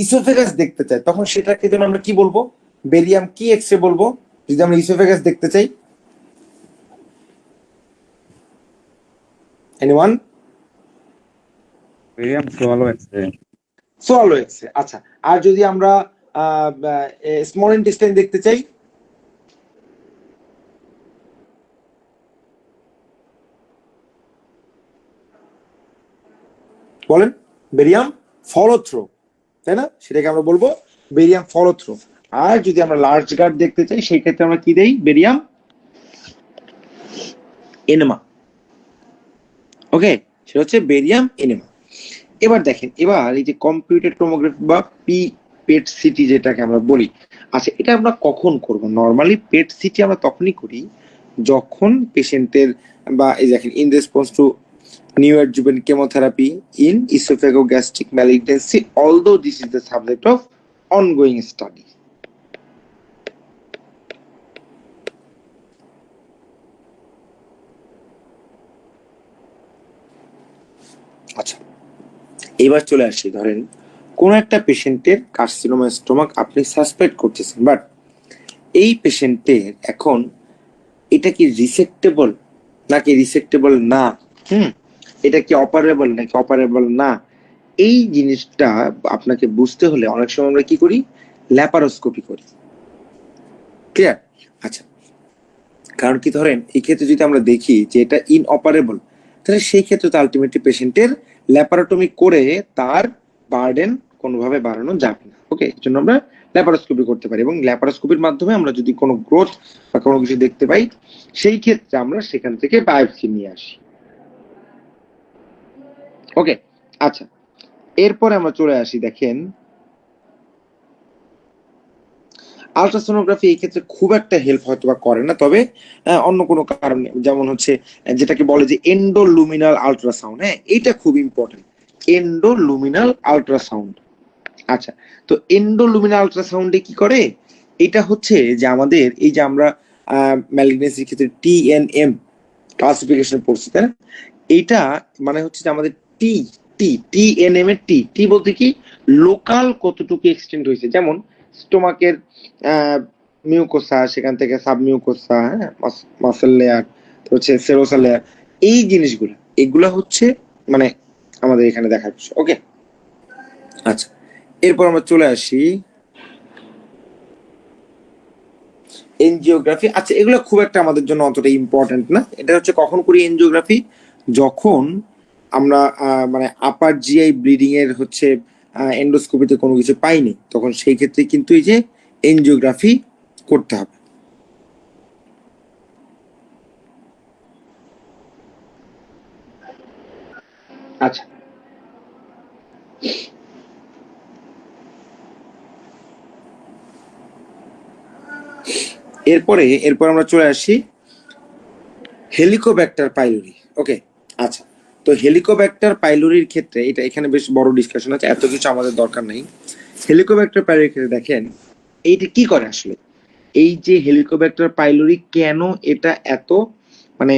ইসোফেগাস দেখতে চাই, তখন সেটাকে যেন আমরা কি বলবো, বেরিয়াম কি এক্সরে বলবো যদি আমরা ইসোফেগাস দেখতে চাই? এনিওয়ান? বেরিয়াম সোয়ালো এক্সে। সোয়ালো এক্সে। আচ্ছা, আর যদি আমরা স্মল ইন্টেস্টাইন দেখতে চাই, বলেন। বেরিয়াম ফলো থ্রো, তাই না? সেটাকে আমরা বলবো বেরিয়াম ফলো থ্রো। আর যদি আমরা লার্জ গার্ড দেখতে চাই সেই ক্ষেত্রে আমরা কি দেই? Barium enema. ওকে, সেটা হচ্ছে বেরিয়াম এনেমা। এবার দেখেন, এবার এই যে কম্পিউটেড টোমোগ্রাফি বা পেট সিটি যেটাকে আমরা বলি, আচ্ছা এটা আমরা কখন করব? নর্মালি পেট সিটি আমরা তখনই করি যখন পেশেন্টের বা এই দেখেন in response to neoadjuvant chemotherapy in oesophagogastric malignancy although this is the subject of ongoing study. আচ্ছা, এবার চলে আসি, ধরেন কোন একটা পেশেন্টের কার্সিনোমা স্টোমাক আপনি সাসপেক্ট করতেছেন, বাট এই পেশেন্টের এখন এটা কি রিসেক্টেবল নাকি রিসেক্টেবল না, এটা কি অপারেবল নাকি অপারেবল না, এই জিনিসটা আপনাকে বুঝতে হলে অনেক সময় আমরা কি করি? ল্যাপারোস্কোপি করি। ক্লিয়ার? আচ্ছা, কারণ কি ধরেন এই ক্ষেত্রে যদি আমরা দেখি যে এটা ইনঅপারেবল, তাহলে সেই ক্ষেত্রে তো আলটিমেটলি পেশেন্টের ল্যাপারোটমি করে তার বার্ডেন কোনোভাবে বাড়ানো যাবে না। ওকে, এই জন্য আমরা ল্যাপারোস্কোপি করতে পারি, এবং ল্যাপারোস্কোপির মাধ্যমে আমরা যদি কোনো গ্রোথ বা কোনো কিছু দেখতে পাই সেই ক্ষেত্রে আমরা সেখান থেকে বায়োপসি নিয়ে আসি। ওকে, আচ্ছা, এরপরে আমরা চলে আসি, দেখেন আলট্রাসোনোগ্রাফি এই ক্ষেত্রে খুব একটা হেল্প হয়তো বা করে না, তবে অন্য কোনো কারণে, যেমন হচ্ছে যেটাকে বলে যে এন্ডোলুমিনাল আলট্রাসাউন্ড, হ্যাঁ এইটা খুব ইম্পর্টেন্ট, এন্ডোলুমিনাল আলট্রাসাউন্ড। আচ্ছা, তো এন্ডোলুমিনাল আলট্রাসাউন্ডে কি করে? এটা হচ্ছে যে আমাদের এই যে আমরা ম্যালিগনেন্সির ক্ষেত্রে টিএনএম ক্লাসিফিকেশন পড়ছি, তাই না? এইটা মানে হচ্ছে যে আমাদের টি টিএনএম এর টি বলতে কি লোকাল কতটুকু এক্সটেন্ড হয়েছে, যেমন স্টোমাকের মিউকোসা, সেখান থেকে সাবমিউকোসা, হ্যাঁ, মাসেল লেয়ার, হচ্ছে সেরোসা লেয়ার, এই জিনিসগুলো এগুলা হচ্ছে মানে আমাদের এখানে দেখার বিষয়। ওকে, আচ্ছা, এরপর আমরা চলে আসি এনজিওগ্রাফি। আচ্ছা, এগুলো খুব একটা আমাদের জন্য অতটা ইম্পর্টেন্ট না। এটা হচ্ছে কখন করি এনজিওগ্রাফি? যখন আমরা মানে আপার জিআই ব্লিডিং এর হচ্ছে এন্ডোস্কোপিতে কোনো কিছু পাইনি, তখন সেই ক্ষেত্রে কিন্তু এই যে এনজিওগ্রাফি করতে হবে। আচ্ছা, এরপর আমরা চলে আসি হেলিকোব্যাক্টার পাইলোরি। ওকে, আচ্ছা, তো হেলিকোব্যাক্টার পাইলোরির ক্ষেত্রে এটা এখানে বেশ বড় ডিসকাশন আছে, এত কিছু আমাদের দরকার নেই। হেলিকোব্যাক্টার পাইলোরির ক্ষেত্রে দেখেন এইটা কি করে আসলে, এই যে হেলিকোব্যাক্টার পাইলোরি কেন এটা এত মানে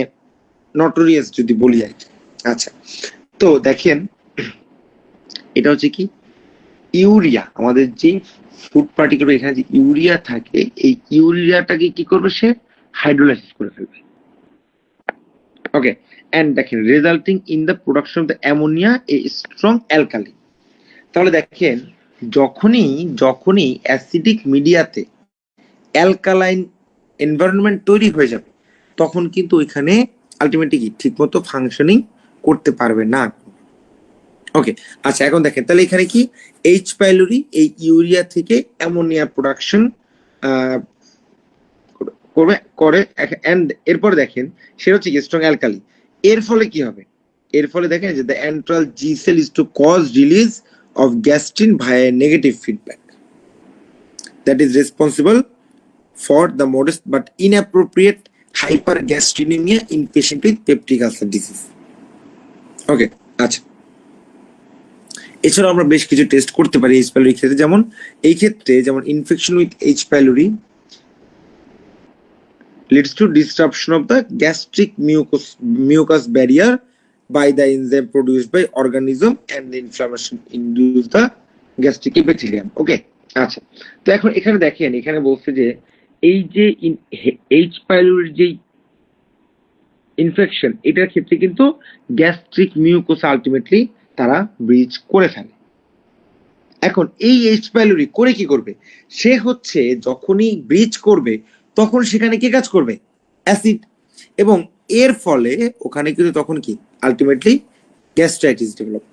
নটোরিয়াস যদি বলি আর কি। আচ্ছা, তো দেখেন এটা হচ্ছে কি ইউরিয়া, আমাদের যে ফুড পার্টিকুলার এখানে যে ইউরিয়া থাকে, এই ইউরিয়াটাকে কি করবে? সে হাইড্রোলাইসিস করে ফেলবে। ওকে, এন্ড দেখেন resulting in the production of the ammonia a strong alkali. তাহলে দেখেন যখনই অ্যাসিডিক মিডিয়াতে অ্যালকালাইন এনভায়রনমেন্ট তৈরি হয়ে যাবে, তখন কিন্তু ওইখানে আলটিমেটলি কি ঠিকমতো ফাংশনিং করতে পারবে না। ওকে, আচ্ছা, এখন দেখেন তাহলে এখানে কি এইচ পাইলোরি এই ইউরিয়া থেকে অ্যামোনিয়া প্রোডাকশন করে, এন্ড এরপর দেখেন সেটা হচ্ছে স্ট্রং অ্যালকালি। এর ফলে কি হবে? এর ফলে দেখেন যে the antral G cell is to cause release of gastrin via negative feedback that is responsible for the modest but inappropriate hypergastrinemia in patient with peptic ulcer disease. ওকে, আচ্ছা, এছাড়াও আমরা বেশ কিছু টেস্ট করতে পারি এইচ পাইলোরি ক্ষেত্রে, যেমন এই ক্ষেত্রে যেমন infection with H pylori leads to disruption of the gastric mucus barrier by the enzyme produced by organism and the inflammation induce the gastric epithelium. ওকে, আচ্ছা, তো এখন এখানে দেখেন এখানে বলছে যে এই যে এইচ পাইলোরির যে ইনফেকশন, এটার ক্ষেত্রে কিন্তু গ্যাস্ট্রিক মিউকোসা আলটিমেটলি তারা ব্রিজ করে ফেলে। এখন এই এইচ পাইলোরি করে কি করবে, সে হচ্ছে যখনই ব্রিজ করবে তখন সেখানে কি কাজ করবে, অ্যাসিড, এবং এর ফলে ওখানে কিন্তু তখন কি আলটিমেটলি গ্যাস্ট্রাইটিস ডেভেলপ।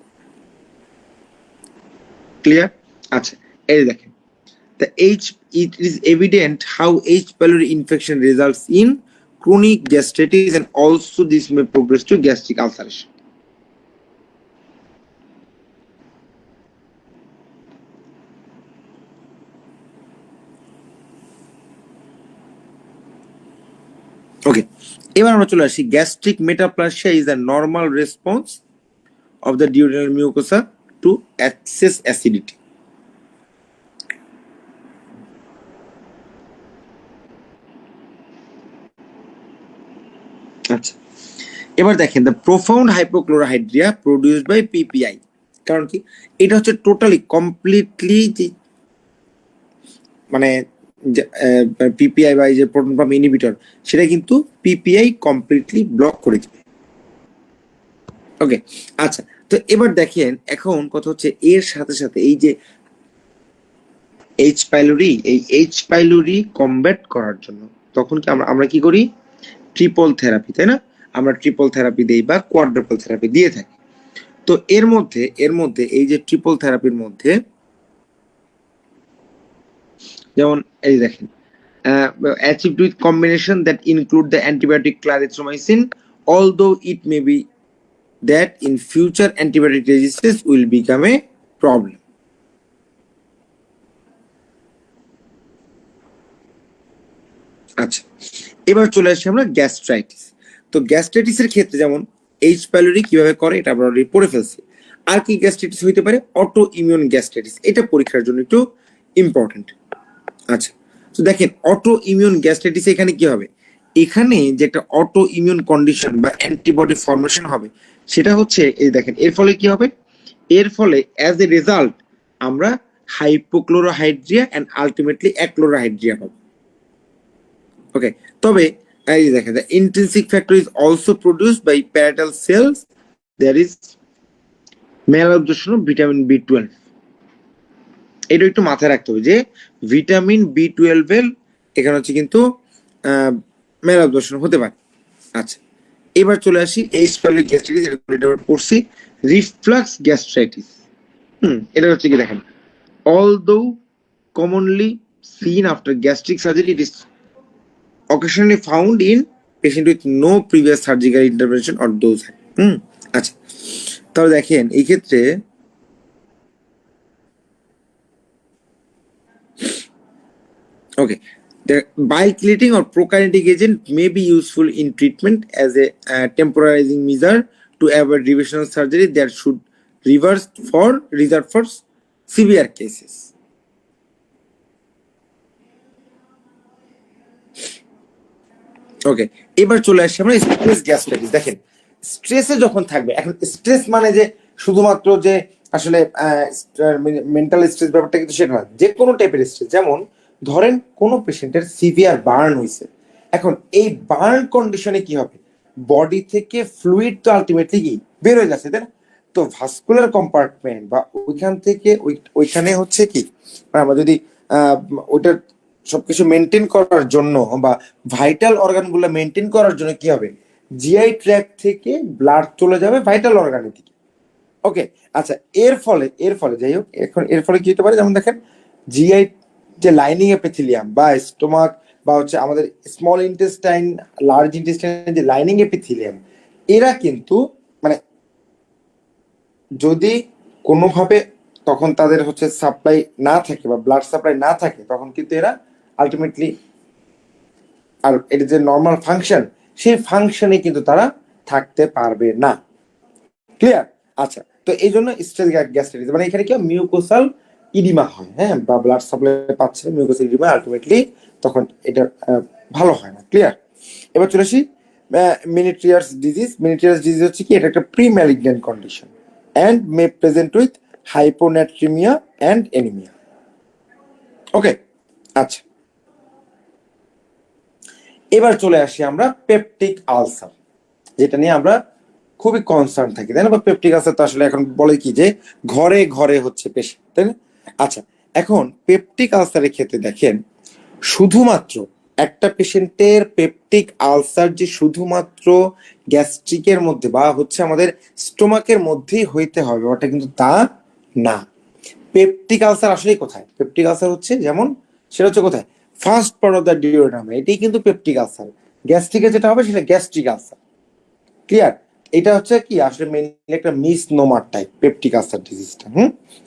ক্লিয়ার? আচ্ছা, এই দেখেন, the it is evident how H. pylori infection results in chronic gastritis, and also this may progress to gastric ulceration. Okay, এবার আমরা চলে আসি, gastric metaplasia is a normal response of the duodenal mucosa to excess acidity. আচ্ছা, এবার দেখেন, the profound hypochlorhydria produced by PPI, কারণ কি এটা হচ্ছে টোটালি কমপ্লিটলি মানে পিপিআই বা যে প্রোটন পাম্প ইনহিবিটর সেটা কিন্তু পিপিআই কমপ্লিটলি ব্লক করে দিবে। ওকে, আচ্ছা, তো এবার দেখেন এখন কথা হচ্ছে এর সাথে সাথে এই যে এইচ পাইলোরি, এই এইচ পাইলোরি কমব্যাট করার জন্য তখন কি আমরা কি করি, ট্রিপল থেরাপি, তাই না? আমরা ট্রিপল থেরাপি দেই বা কোয়াড্রুপল থেরাপি দিয়ে থাকি। তো এর মধ্যে এই যে ট্রিপল থেরাপির মধ্যে যেমন এই দেখেন, achieved with combination that include the antibiotic clarithromycin, although it may be that in future antibiotic resistance will become a problem. আচ্ছা, এবার চলে আসি আমরা গ্যাস্ট্রাইটিস। তো গ্যাস্ট্রাইটিসের ক্ষেত্রে যেমন এইচ পাইলোরি কিভাবে করে এটা আমরা অলরেডি পড়ে ফেলছি। আর কি গ্যাস্ট্রাইটিস হইতে পারে, অটো ইমিউন গ্যাস্ট্রাইটিস, এটা পরীক্ষার জন্য একটু ইম্পর্টেন্ট। আচ্ছা, তো দেখেন অটো ইমিউন গ্যাস্ট্রাইটিস এখানে কি হবে, এখানে যে একটা অটো ইমিউন কন্ডিশন বা অ্যান্টিবডি ফর্মেশন হবে সেটা হচ্ছে এই দেখেন, এর ফলে কি হবে, এর ফলে অ্যাজ এ রেজাল্ট আমরা হাইপোক্লোরোহাইড্রিয়া এন্ড আলটিমেটলি অ্যাক্লোরোহাইড্রিয়া পাবো। ওকে, তবে এই দেখেন, the intrinsic factor is also produced by parietal cells. There is malabsorption of vitamin B12. এটা একটু মাথায় রাখতে হবে যে ভিটামিন B12 এর এখানে হচ্ছে কিন্তু malabsorption হতে পারে। আচ্ছা, এবার চলে আসি এইচ পাইলোরি গ্যাস্ট্রাইটিস, এটা পড়ছি রিফ্লাক্স গ্যাস্ট্রাইটিস। এটা হচ্ছে কি দেখেন, although commonly seen after gastric surgery, it is occasionally found in patient with no previous surgical intervention or dose. আচ্ছা, তাহলে দেখেন এই ক্ষেত্রে ওকে, the bile cleating or prokinetic agent may be useful in treatment as a temporizing measure to avoid revisional surgery that should reserve for severe cases. ওকে, এবার চলে আসছি আমরা stress gastritis. দেখেন স্ট্রেসে যখন থাকবে, এখন স্ট্রেস মানে যে শুধুমাত্র যে আসলে মেন্টাল স্ট্রেস ব্যাপারটা কিন্তু সেটা না, যে কোনো টাইপের স্ট্রেস, যেমন ধরেন কোনো পেশেন্টের সিভিয়ার বার্ন হয়েছে, এখন এই বার্ন কন্ডিশনে কি হবে, বডি থেকে ফ্লুইড তো আলটিমেটলি কি বের হয়ে যাচ্ছে, তাই না? তো ভাস্কুলার কম্পার্টমেন্ট বা ওইখান থেকে ওইখানে হচ্ছে কি আমরা যদি ওইটার সবকিছু মেনটেন করার জন্য বা ভাইটাল অর্গান গুলো মেনটেন করার জন্য কি হবে, জিআই ট্র্যাক্ট থেকে ব্লাড চলে যাবে ভাইটাল অর্গানের দিকে। ওকে, আচ্ছা, এর ফলে যাই হোক, এখন এর ফলে কি হতে পারে, যেমন দেখেন জিআই যে লাইনিং এপিথেলিয়াম বা স্টোমাক বা হচ্ছে আমাদের স্মল ইন্টেস্টাইন, লার্জ ইন্টেস্টাইনের যে লাইনিং এপিথেলিয়াম, এরা কিন্তু মানে যদি কোনোভাবে তখন তাদের হচ্ছে সাপ্লাই না থাকে বা ব্লাড সাপ্লাই না থাকে, তখন কিন্তু এরা আলটিমেটলি আর এটা যে নর্মাল ফাংশন, সেই ফাংশনে কিন্তু তারা থাকতে পারবে না। ক্লিয়ার? আচ্ছা, তো এই জন্য স্ট্রেস গ্যাস্ট্রাইটিস মানে এখানে কি মিউকোসাল ইডিমা হয়, হ্যাঁ, বা ব্লাড সাপ্লাই পাচ্ছে মিউকোসাল ইডিমা, আলটিমেটলি তখন এটা ভালো হয় না। ক্লিয়ার? এবার চলে আসি মেনিট্রিয়াস ডিজিজ। মেনিট্রিয়াস ডিজিজ হচ্ছে কি, এটা একটা pre malignant condition and may present with hyponatremia and anemia. ওকে, আচ্ছা, এবার চলে আসি আমরা পেপটিক আলসার, যেটা নিয়ে আমরা খুবই কনসার্ন থাকি, তাই না? বা পেপটিক আলসার তো আসলে এখন বলে কি যে ঘরে ঘরে হচ্ছে পেশেন্ট, তাই না? আচ্ছা, এখন পেপটিক আলসারের ক্ষেত্রে দেখেন শুধুমাত্র একটা পেশেন্টের পেপটিক আলসার যে শুধুমাত্র গ্যাস্ট্রিকের মধ্যে বা হচ্ছে আমাদের স্টোমাকের মধ্যেই হইতে হবে ওটা কিন্তু তা না। পেপটিক আলসার আসলে কোথায়? পেপটিক আলসার হচ্ছে যেমন সেটা হচ্ছে কোথায়? ফার্স্ট পার্ট অফ দ্য ডিওডাম, এটাই কিন্তু পেপটিক আলসার। গ্যাস্ট্রিকে যেটা হবে সেটা গ্যাস্ট্রিক আলসার। ক্লিয়ার? এটা হচ্ছে কি আসলে মেইনলি একটা মিসনোমার টাইপ পেপটিক আলসার ডিজিজটা।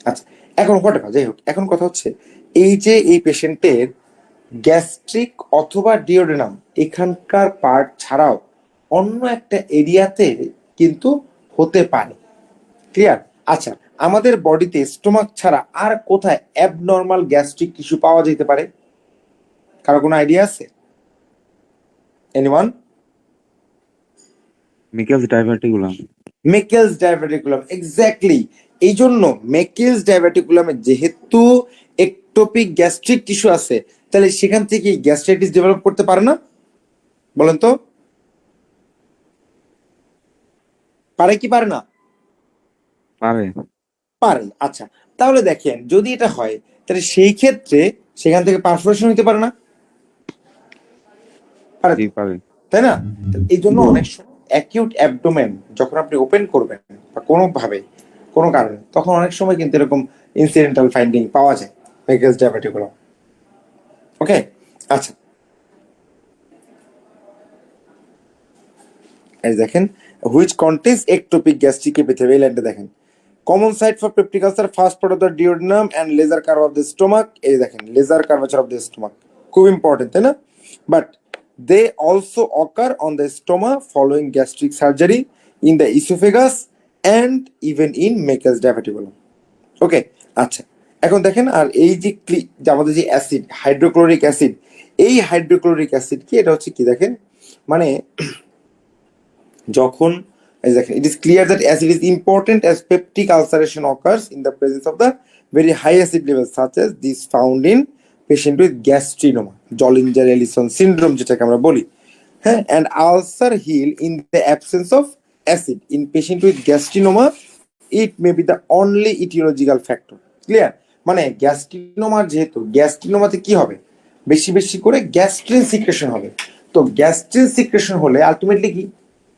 আচ্ছা, এখন হোয়াটএভার, যাই হোক, এখন কথা হচ্ছে এই যে এই পেশেন্টের গ্যাস্ট্রিক অথবা ডিওডেনাম এখানকার পার্ট ছাড়াও অন্য একটা এরিয়াতে কিন্তু হতে পারে। ক্লিয়ার? আচ্ছা, আমাদের বডিতে স্টোমাক ছাড়া আর কোথায় অ্যাবনর্মাল গ্যাস্ট্রিক টিস্যু পাওয়া যেতে পারে? কারো কোনো আইডিয়া আছে? এনিওয়ান? মিকেলস ডাইভার্টিকুলাম। মেকেলস ডায়াবেটিকুলাম, এক্স্যাক্টলি। এই জন্য মেকেলস ডায়াবেটিকুলামে যেহেতু একটোপিক গ্যাস্ট্রিক টিস্যু আছে, তাহলে সেখান থেকে গ্যাস্ট্রাইটিস ডেভেলপ করতে পারে না? বলেন তো, পারে কি পারে না? পারে। পারে। আচ্ছা, তাহলে দেখেন যদি এটা হয় তাহলে সেই ক্ষেত্রে সেখান থেকে পারফোরেশন হতে পারে না? পারে জি তো, পারে। তাই না? এই জন্য অনেক সময় অ্যাকিউট অ্যাবডোমেন যখন আপনি ওপেন করবেন বা কোনোভাবে কোনো কারণে, তখন অনেক সময় কিন্তু এরকম ইনসিডেন্টাল ফাইন্ডিং পাওয়া যায় মেকেলস ডায়াবেটিকুলাম। ওকে, আচ্ছা, এই দেখেন which contains ectopic gastric epithelial, এই লাইনটা দেখেন। Common site for peptic ulcer first part of the duodenum and lesser curve of the stomach, এই দেখেন lesser curvature of the stomach খুব ইম্পর্টেন্ট, তাই না? But they also occur on the stoma following gastric surgery in the oesophagus and even in Meckel's diverticulum. Okay, আচ্ছা, এখন দেখেন আর এই যে যে আমাদের যে অ্যাসিড হাইড্রোক্লোরিক অ্যাসিড, এই হাইড্রোক্লোরিক অ্যাসিড কি এটা হচ্ছে কি দেখেন, মানে যখন এই দেখেন it is clear that acid is important as peptic ulceration occurs in the presence of the very high acid level such as this found in patient with gastrinoma, Zollinger Ellison syndrome যেটাকে আমরা বলি। হ্যাঁ, and ulcer heal in the absence of acid in patient with gastrinoma, it may be the only aetiological factor. Clear? মানে গ্যাস্ট্রিনোমার যেহেতু গ্যাস্ট্রিনোমাতে কি হবে, বেশি বেশি করে গ্যাস্ট্রিন সিক্রেশন হবে। তো গ্যাস্ট্রিন সিক্রেশন হলে আলটিমেটলি কি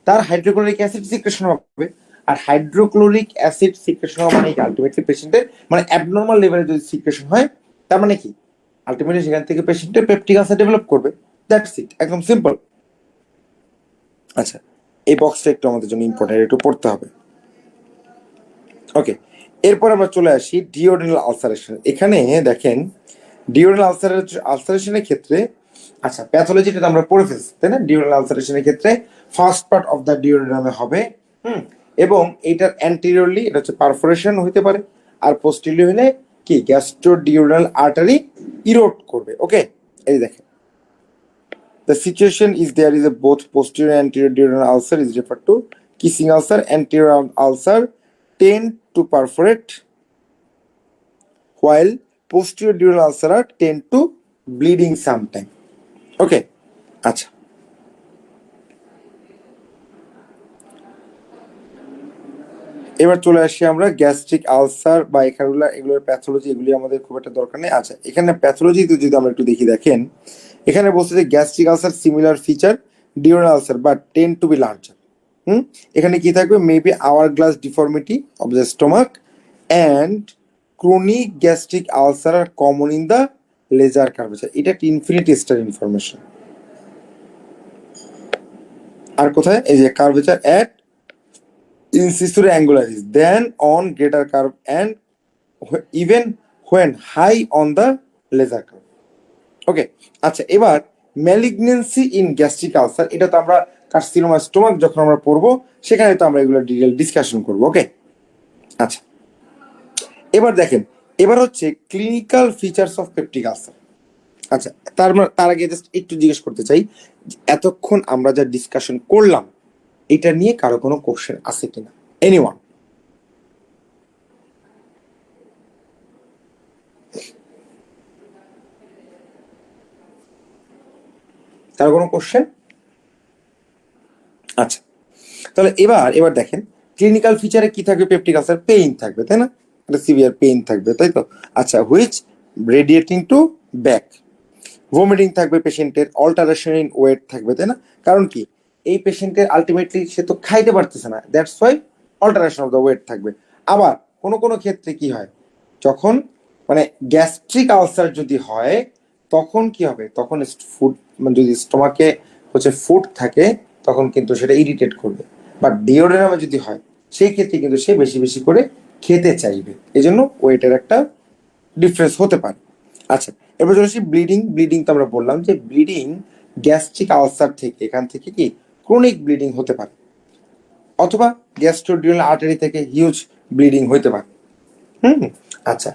তার হাইড্রোক্লোরিক অ্যাসিড সিক্রেশন হবে, আর হাইড্রোক্লোরিক অ্যাসিড সিক্রেশন হওয়া মানে কি আলটিমেটলি পেশেন্টের মানে অ্যাবনর্মাল লেভেলে যদি সিক্রেশন হয় তার মানে কি আলটিমেটলি সেখান থেকে পেশেন্টের পেপটিক আলসার ডেভেলপ করবে। দ্যাটস ইট, একদম সিম্পল। আচ্ছা, এই বক্সটা একটু আমাদের জন্য ইম্পর্টেন্ট, একটু পড়তে হবে। ওকে, এরপর আমরা চলে আসি ডিওডেনাল আলসারেশন। এখানে দেখেন ডিওডেনাল আলসারেশনের ক্ষেত্রে, আচ্ছা প্যাথোলজিটা তো আমরা পড়ে ফেলছি, তাই না? ডিওডেনাল আলসারেশনের ক্ষেত্রে ফার্স্ট পার্ট অফ দ্য ডিওডেনামে হবে, এবং এটার অ্যান্টেরিয়রলি এটা হচ্ছে পারফোরেশন হইতে পারে, আর পোস্টেরিয়রলি হলে কি গ্যাস্ট্রোডিওডেনাল আর্টারি ইরোড করবে। ওকে, এই দেখেন the situation is there is a both posterior and anterior duodenal ulcer is referred to kissing ulcer. Anterior ulcer tend to perforate while posterior duodenal ulcer tend to bleeding sometime. Okay, আচ্ছা, এবার চলে আসি আমরা gastric ulcer বা এগুলোর pathology, এগুলি আমাদের খুব একটা দরকার নেই। আচ্ছা, এখানে প্যাথোলজি যদি আমরা একটু দেখি, দেখেন এখানে বলছে যে gastric ulcer similar feature duodenal ulcer but tend to be larger. এখানে কি থাকবে, maybe hourglass deformity of the stomach and chronic gastric ulcer are common in the lesser curvature. এটা একটা ইনফিনিটি স্টার ইনফরমেশন। আর কোথায়, এই যে curvature at incisure angularis than on greater curve and even when high on the laser curve. ওকে, আচ্ছা, এবার malignancy in gastric ulcer, এটা তো আমরা কার্সিনোমা স্টোমাক যখন আমরা পড়বো সেখানে তো আমরা এগুলো ডিটেল ডিসকাশন করবো। ওকে, আচ্ছা, এবার দেখেন এবার হচ্ছে clinical features of peptic ulcer. আচ্ছা, তার আগে জাস্ট একটু জিজ্ঞেস করতে চাই, এতক্ষণ আমরা যা ডিসকাশন করলাম এটা নিয়ে কারো কোনো কোশ্চেন আছে কিনা? এনিওয়ান? কারো কোনো কোশ্চেন? আচ্ছা, তাহলে এবার দেখেন ক্লিনিক্যাল ফিচারে কি থাকবে, পেপটিক আলসার পেইন থাকবে, তাই না? একটা সিভিয়ার পেইন থাকবে, তাই তো? আচ্ছা, which radiating to back. Vomiting থাকবে পেশেন্টের, অল্টারেশন ইন ওয়েট থাকবে, তাই না? কারণ কি, এই পেশেন্টের আলটিমেটলি সে তো খাইতে পারতেছে না, that's why alteration of the weight থাকবে। আবার কোনো কোনো ক্ষেত্রে কি হয়, যখন মানে গ্যাস্ট্রিক আলসার যদি হয় তখন কি হবে, তখন ফুড মানে যদি স্টোমাকে হচ্ছে ফুড থাকে তখন কিন্তু সেটা ইরিটেট করবে। বাট ডিওডেনামে যদি হয় সেই ক্ষেত্রে কিন্তু সে বেশি বেশি করে খেতে চাইবে, এই জন্য ওয়েটের একটা ডিফারেন্স হতে পারে। আচ্ছা, এবার চলে আসি ব্লিডিং। ব্লিডিং তো আমরা বললাম যে ব্লিডিং গ্যাস্ট্রিক আলসার থেকে, এখান থেকে কি ক্রনিক ব্লিডিং হতে পারে, অথবা গ্যাস্ট্রোডিউরাল আর্টারি থেকে হিউজ ব্লিডিং হতে পারে। আচ্ছা,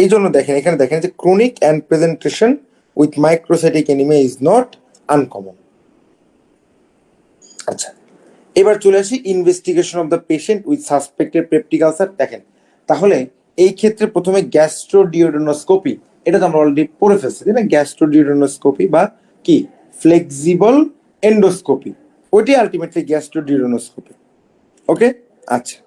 এই জন্য দেখেন এখানে দেখেন যে chronic and presentation with microcytic anaemia is not uncommon. আচ্ছা, এবার চলে আসি investigation of the patient with suspected peptic ulcer. দেখেন তাহলে এই ক্ষেত্রে প্রথমে গ্যাস্ট্রোডিওডেনোস্কোপি, এটা তো আমরা অলরেডি পড়ে ফেলছি, তাই না? গ্যাস্ট্রোডিওডেনোস্কোপি বা কি ফ্লেক্সিবল এন্ডোস্কোপি, ওইটি আলটিমেটলি গ্যাস্ট্রোডিওডেনোস্কোপি। ওকে, আচ্ছা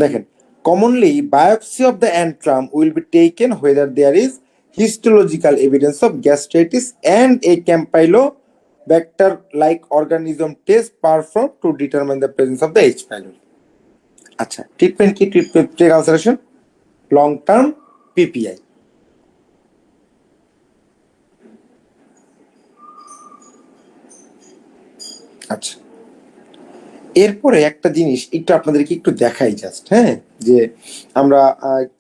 দেখেন commonly biopsy of the antrum will be taken whether there is histological evidence of gastritis and a campylobacter like organism test performed to determine the presence of the H. pylori. আচ্ছা, treatment কি? Treatment ulceration, long term PPI. আচ্ছা, এরপরে একটা জিনিস একটু আপনাদেরকে একটু দেখাই জাস্ট, হ্যাঁ, যে আমরা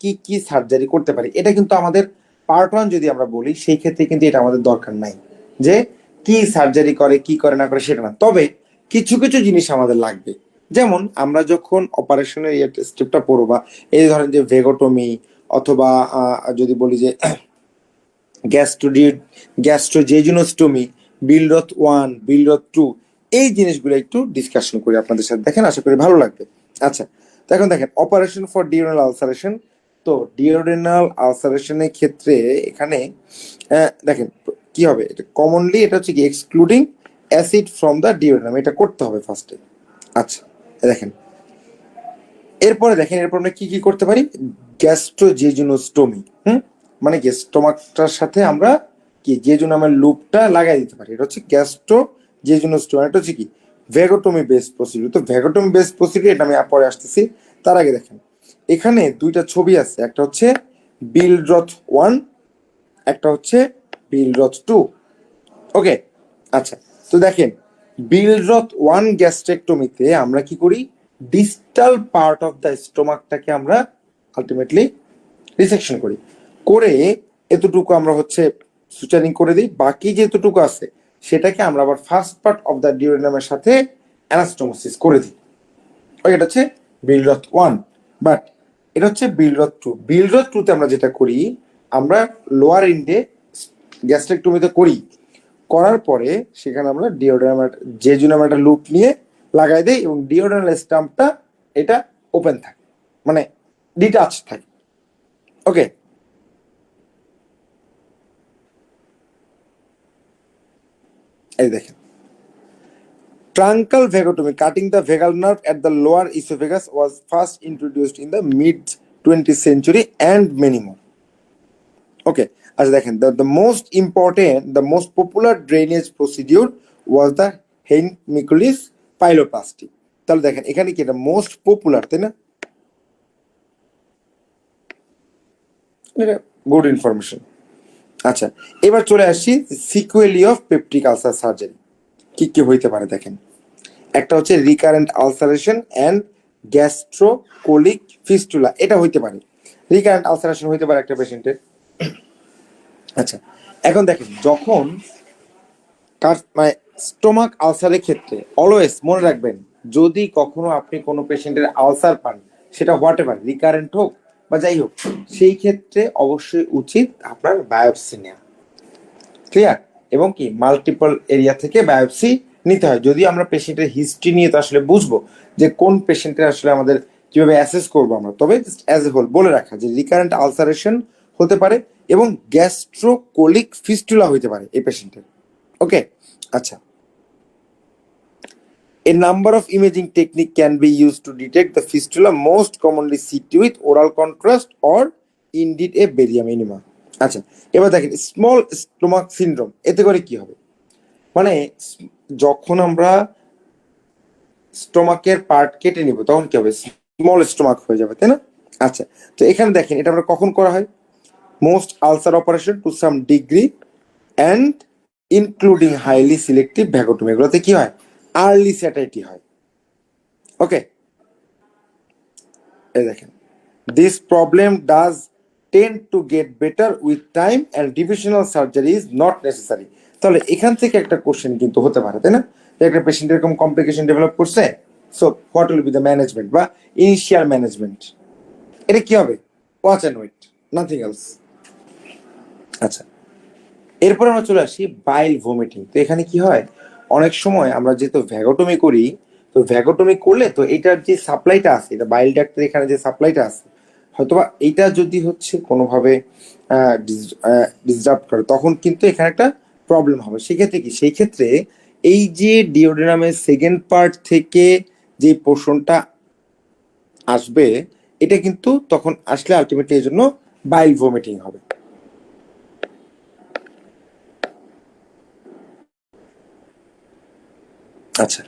কি কি সার্জারি করতে পারি। এটা কিন্তু আমাদের পার্ট ওয়ান যদি আমরা বলি সেই ক্ষেত্রে কিন্তু এটা আমাদের দরকার নাই যে কি সার্জারি করে কি করে না করে সেটা না, তবে কিছু কিছু জিনিস আমাদের লাগবে। যেমন আমরা যখন অপারেশনের স্টেপটা পড়বো, বা এই ধরেন যে ভেগোটমি, অথবা যদি বলি যে গ্যাস্ট্রোজেজুনোস্টোমি, বিলরথ 1, বিলরথ 2, এই জিনিসগুলো একটু ডিসকাশন করি আপনাদের সাথে, দেখেন আশা করি ভালো লাগবে। আচ্ছা, তো এখন দেখেন অপারেশন ফর ডিওডেনাল আলসারেশন। তো ডিওডেনাল আলসারেশনের ক্ষেত্রে এখানে দেখেন কি হবে, এটা কমনলি এটা হচ্ছে কি excluding acid from the duodenum, এটা করতে হবে ফার্স্টে। আচ্ছা দেখেন এরপরে আমরা কি কি করতে পারি, গ্যাস্ট্রোজেজুনোস্টোমি, মানে স্টোমাকটার সাথে আমরা কি জেজুনামের লুপটা লাগাই দিতে পারি, এটা হচ্ছে গ্যাস্ট্রোজেজুনোস্টোমি। এটা হচ্ছে কি ভ্যাগোটমি বেসড প্রসিডিউর। তো ভ্যাগোটমি বেসড প্রসিডিউর এটা আমি পরে আসতেছি, তার আগে দেখেন এখানে দুইটা ছবি আছে, একটা হচ্ছে বিলরথ 1, একটা হচ্ছে বিলরথ 2। ওকে, আচ্ছা, তো দেখেন বিলরথ 1 গ্যাস্ট্রেক্টমিতে আমরা কি করি, ডিস্টাল পার্ট অফ দ্য স্টোমাকটাকে আমরা আলটিমেটলি রিসেকশন করি, করে এতটুকু আমরা হচ্ছে সুচারিং করে দিই, বাকি যেতটুকু আছে সেটাকে আমরা আবার ফার্স্ট পার্ট অফ দ্য ডিওডেনামের সাথে অ্যানাস্টোমোসিস করে দিই। ওকে, এটা হচ্ছে বিলরথ 1। বাট এটা হচ্ছে বিলরথ 2। বিলরথ 2তে আমরা যেটা করি, আমরা লোয়ার ইন্ডে গ্যাস্ট্রেক্টমিতে করি, করার পরে সেখানে আমরা জেজুনাম একটা লুপ নিয়ে লাগাই দেই, এবং ডিওডেনাল স্টাম্পটা এটা ওপেন থাকে, মানে ডিটাচ থাকে। ওকে, এই দেখেন truncal vagotomy, cutting the vagal nerve at the lower esophagus was first introduced in the mid 20th century and many more. ওকে, আচ্ছা দেখেন the most important, the most popular drainage procedure was the Henn-Mikullis pyeloplasty. তাহলে দেখেন এখানে কি এটা most popular, তাই না? Good information. আচ্ছা, এবার চলে আসছি সিকুয়েলি অফ পেপটিক আলসার সার্জারি কি কি হইতে পারে। দেখেন একটা হচ্ছে রিকারেন্ট আলসারেশন অ্যান্ড গ্যাস্ট্রোকোলিক ফিস্টুলা, এটা হইতে পারে। রিকারেন্ট আলসারেশন হইতে পারে একটা পেশেন্টের। আচ্ছা, এখন দেখেন যখন মানে স্টোমাক আলসারের ক্ষেত্রে অলওয়েজ মনে রাখবেন, যদি কখনো আপনি কোনো পেশেন্টের আলসার পান, সেটা হোয়াট এভার রিকারেন্ট হোক বা যাই হোক, সেই ক্ষেত্রে অবশ্যই উচিত আপনার বায়োপসি নেওয়া, ক্লিয়ার? এবং কি মাল্টিপল এরিয়া থেকে বায়োপসি নিতে হয়। যদি আমরা পেশেন্টের হিস্ট্রি নিয়ে তো আসলে বুঝবো যে কোন পেশেন্টের আসলে আমাদের কিভাবে অ্যাসেস করবো আমরা, তবে অ্যাজ এ হোল বলে রাখা যে রিকারেন্ট আলসারেশন হতে পারে এবং গ্যাস্ট্রোকোলিক ফিস্টুলা হইতে পারে এই পেশেন্টের। ওকে, আচ্ছা, A number of imaging technique can be used to detect the fistula, most commonly CT with oral contrast or indeed a barium minima. আচ্ছা, এবার দেখেন স্মল স্টোমাক সিনড্রোম, এতে করে কি হবে? মানে যখন আমরা স্টোমাকের পার্ট কেটে নিব তখন কি হবে? স্মল স্টোমাক হয়ে যাবে, তাই না? আচ্ছা, তো এখানে দেখেন এটা আমরা কখন করা হয়? Most ulcer operation to some degree and including highly selective vagotomy, এগুলোতে কি হয়? আর্লি স্যাটাইটি হয়। ওকে, এই দেখেন this problem does tend to get better with time and divisional surgery is not necessary. তাহলে এখান থেকে একটা কোশ্চেন কিন্তু হতে পারে, তাই না? একটা পেশেন্ট এরকম কমপ্লিকেশন ডেভেলপ করছে, so what will be the management বা ইনিশিয়াল ম্যানেজমেন্ট? এটা কি হবে? Watch and wait, nothing else. আচ্ছা, এরপর আমরা চলে আসি বাইল ভমিটিং। তো এখানে কি হয়, অনেক সময় আমরা যেহেতু ভ্যাগোটমি করি, তো ভ্যাগোটমি করলে তো এটার যে সাপ্লাইটা আছে, এটা বাইল ডাক্তার এখানে যে সাপ্লাইটা আছে, হয়তোবা এটা যদি হচ্ছে কোনোভাবে ডিস্টার্ব করে তখন কিন্তু এখানে একটা প্রবলেম হবে। সেক্ষেত্রে কি, সেই ক্ষেত্রে এই যে ডিওডেনামের সেকেন্ড পার্ট থেকে যে পোর্শনটা আসবে, এটা কিন্তু তখন আসলে আলটিমেটলি এই জন্য বাইল ভমিটিং হবে। আচ্ছা,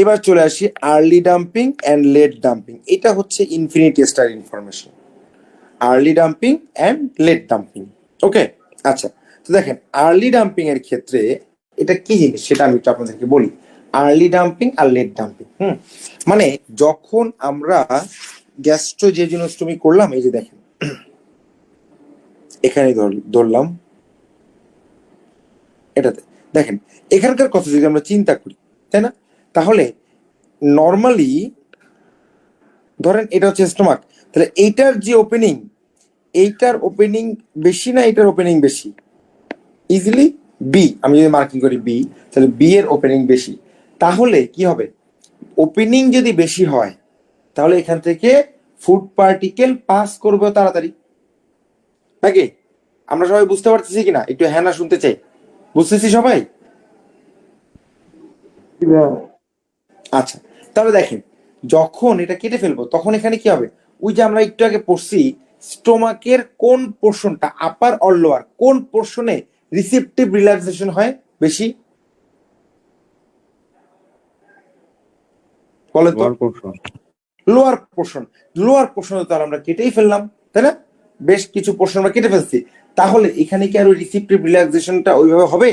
এবার চলে আসি early dumping and late dumping. এটা হচ্ছে infinity star information, early dumping and late dumping. Okay, আচ্ছা, তো দেখেন আর্লি ডাম্পিং এর ক্ষেত্রে এটা কি জিনিস সেটা আমি একটু আপনাদেরকে বলি। আর্লি ডাম্পিং আর লেট ডাম্পিং, মানে যখন আমরা গ্যাস্ট্রোজেজুনোস্টমি করলাম, এই যে দেখেন এখানে ধরলাম এটাতে, দেখেন এখানকার কথা যদি আমরা চিন্তা করি, তাই না? তাহলে নর্মালি ধরেন এটা হচ্ছে স্টোমাক, তাহলে এইটার যে ওপেনিং, এইটার ওপেনিং বেশি না এটার ওপেনিং বেশি? Easily B. আমি যদি মার্কিং করি বি, তাহলে বি এর ওপেনিং বেশি। তাহলে কি হবে? ওপেনিং যদি বেশি হয় তাহলে এখান থেকে ফুড পার্টিকেল পাস করবে তাড়াতাড়ি, নাকি? আমরা সবাই বুঝতে পারতেছি কিনা? একটু হ্যাঁ না শুনতে চাই। বুঝতেছি সবাই? আচ্ছা, তাহলে দেখেন যখন এটা কেটে ফেলবো তখন এখানে কি হবে? ওই যে আমরা একটু আগে পড়ছি, স্টোমাকের কোন পোর্শনটা, আপার অর লোয়ার, কোন পোর্শনে রিসেপটিভ রিল্যাক্সেশন হয় বেশি? বলে তো, লোয়ার পোর্শন। লোয়ার পোর্শন তাহলে আমরা কেটেই ফেললাম, তাই না? বেশ কিছু পোর্শন আমরা কেটে ফেলছি, তাহলে এখানে কি আর ওই রিসেপটিভ রিল্যাক্সেশনটা ওইভাবে হবে?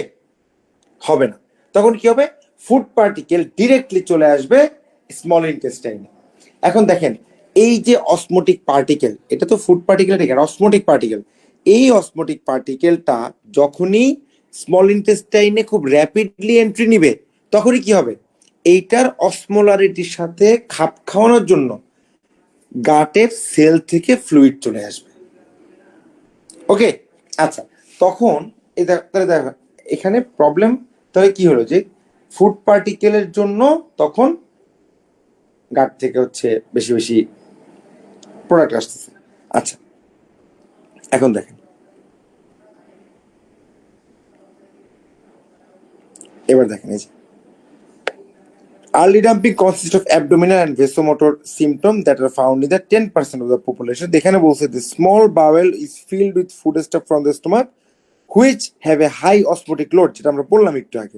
হবে না। তখন কি হবে? ফুড পার্টিকেল ডিরেক্টলি চলে আসবে স্মল ইন্টেস্টাইনে। এখন দেখেন এই যে অসমোটিক পার্টিকেল, এটা তো ফুড পার্টিকেল, ঠিক আছে, অসমোটিক পার্টিকেল। এই অসমোটিক পার্টিকেলটা যখনই স্মল ইন্টেস্টাইনে খুব র্যাপিডলি এন্ট্রি নিবে, তখনই কি হবে? এইটার অসমোলারিটির সাথে খাপ খাওয়ানোর জন্য গাটের সেল থেকে ফ্লুইড চলে আসবে। ওকে, আচ্ছা, তখন তাহলে দেখো এখানে প্রবলেম তাহলে কি হলো, যে ফুড পার্টিকেলের জন্য তখন গাট থেকে হচ্ছে বেশি বেশি প্রোডাক্ট আসতেছে। আচ্ছা, এখন দেখেন এবার দেখেন এই যে early dumping consists of abdominal and vasomotor symptoms that are found in the 10% of the population. এখানে বলছে the small bowel is filled with food stuff from the stomach which have a high osmotic load, যেটা আমরা বললাম একটু আগে।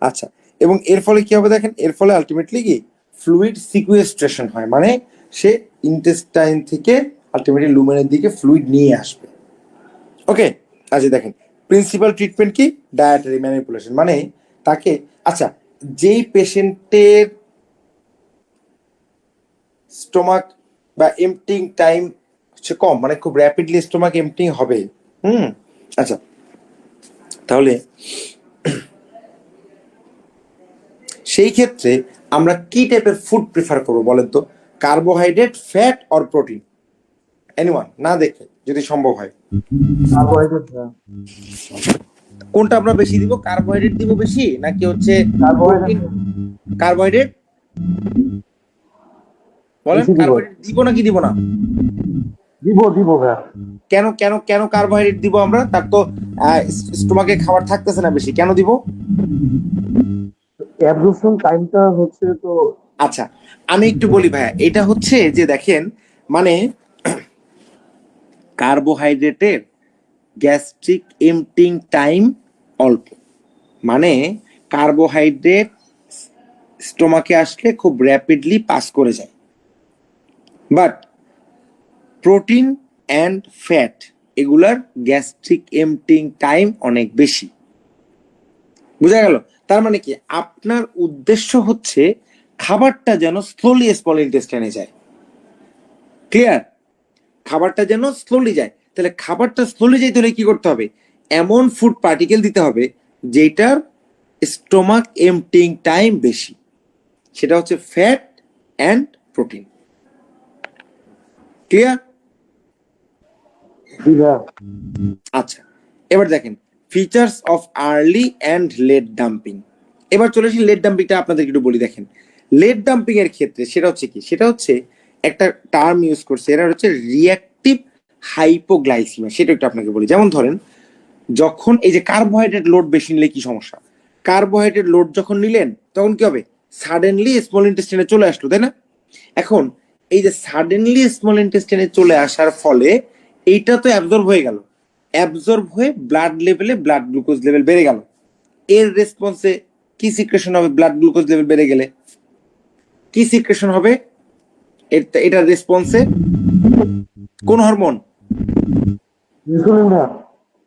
আচ্ছা, এবং এর ফলে কি হবে দেখেন, এর ফলে আলটিমেটলি কি ফ্লুইড সিকুয়েস্ট্রেশন হয়, মানে সে ইন্টেস্টাইন থেকে আলটিমেটলি লুমেনের দিকে ফ্লুইড নিয়ে আসবে। ওকে, আচ্ছা দেখেন প্রিন্সিপাল ট্রিটমেন্ট কি? ডায়েটারি ম্যানিপুলেশন, মানে তাকে, আচ্ছা যেই পেশেন্টের স্টোমাক বা এমটিং টাইম হচ্ছে কম, মানে খুব র্যাপিডলি স্টোমাক এমটিং হবে, আচ্ছা তাহলে সেই ক্ষেত্রে আমরা কি টাইপের ফুড প্রিফার করবো বলেন তো? Carbohydrate, fat or protein? Anyone না দেখে যদি সম্ভব হয় কোনটা আমরা বেশি দিব? কার্বোহাইড্রেট দিব বেশি নাকি হচ্ছে কার্বোহাইড্রেট? বলেন কার্বোহাইড্রেট দিব নাকি দিব না? দিব ভাই। কেন কেন কেন কার্বোহাইড্রেট দিব আমরা? তার তো স্টোমাকে খাবার থাকতেছে না বেশি, কেন দিব? অ্যাবজর্পশন টাইমটা হচ্ছে তো আচ্ছা, আমি একটু বলি ভাইয়া, এটা হচ্ছে যে দেখেন, মানে কার্বোহাইড্রেটের গ্যাস্ট্রিক এমপ্টিং টাইম অল্প, মানে কার্বোহাইড্রেট স্টোমাকে আসলে খুব র্যাপিডলি পাস করে যায়, বাট প্রোটিন অ্যান্ড ফ্যাট এগুলার গ্যাস্ট্রিক এমপ্টিং টাইম অনেক বেশি। বুঝা গেল? তার মানে কি, আপনার উদ্দেশ্য হচ্ছে খাবারটা যেন স্লোলি স্মল ইন্টেস্টাইনে যায়। ক্লিয়ার? খাবারটা যেন স্লোলি যায়। তাহলে খাবারটা স্লোলি যাইতে হলে কি করতে হবে? এমন ফুড পার্টিকেল দিতে হবে যেটার স্টোমাক এমপ্টিং টাইম বেশি, সেটা হচ্ছে ফ্যাট অ্যান্ড প্রোটিন। ক্লিয়ার? জি ভাইয়া। আচ্ছা, এবার দেখেন features of early and late dumping. এবার চলে আসি লেট ডাম্পিংটা আপনাদের একটু বলি। দেখেন লেট ডাম্পিং এর ক্ষেত্রে সেটা হচ্ছে কি, সেটা হচ্ছে একটা টার্ম ইউজ করছে, এটা হচ্ছে রিঅ্যাক্টিভ হাইপোগ্লাইসিমিয়া। সেটা একটু আপনাকে বলি। যেমন ধরেন, যখন এই যে কার্বোহাইড্রেট লোড বেশি নিলে কি সমস্যা, কার্বোহাইড্রেট লোড যখন নিলেন তখন কি হবে, সাডেনলি স্মল ইন্টেস্টাইনে চলে আসলো, তাই না? এখন এই যে সাডেনলি স্মল ইন্টেস্টাইনে চলে আসার ফলে এইটা তো অ্যাবজর্ব হয়ে গেল, অ্যাবজর্ব হয়ে ব্লাড লেভেলে ব্লাড গ্লুকোজ লেভেল বেড়ে গেল। এর রেসপন্সে কি সিক্রেশন হবে? ব্লাড গ্লুকোজ লেভেল বেড়ে গেলে কি সিক্রেশন হবে? এটার রেসপন্সে কোন হরমোন? ইনসুলিন ভাইয়া।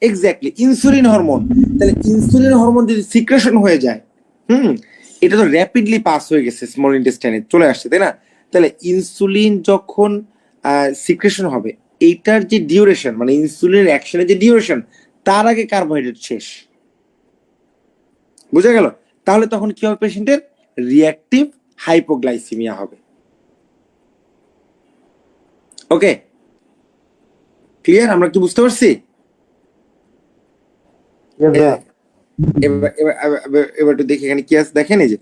Exactly, insulin hormone. তাহলে ইনসুলিন হরমোন যদি সিক্রেশন হয়ে যায়, এটা তো র্যাপিডলি পাস হয়ে গেছে, স্মল ইন্টেস্টাইনে চলে আসছে, তাই না? তাহলে ইনসুলিন যখন সিক্রেশন হবে, এইটার যে ডিউরেশন, মানে ইনসুলিনের অ্যাকশনের যে ডিউরেশন, তার আগে কার্বোহাইড্রেট শেষ। বুঝা গেল? তাহলে তখন কি হবে? পেশেন্টের রিঅ্যাক্টিভ হাইপোগ্লাইসিমিয়া হবে। ওকে, ক্লিয়ার? আমরা কি বুঝতে পারছি? Yes, ভাইয়া। এবার এবার এবার এবার একটু দেখি এখানে কি আছে। দেখেন এই যে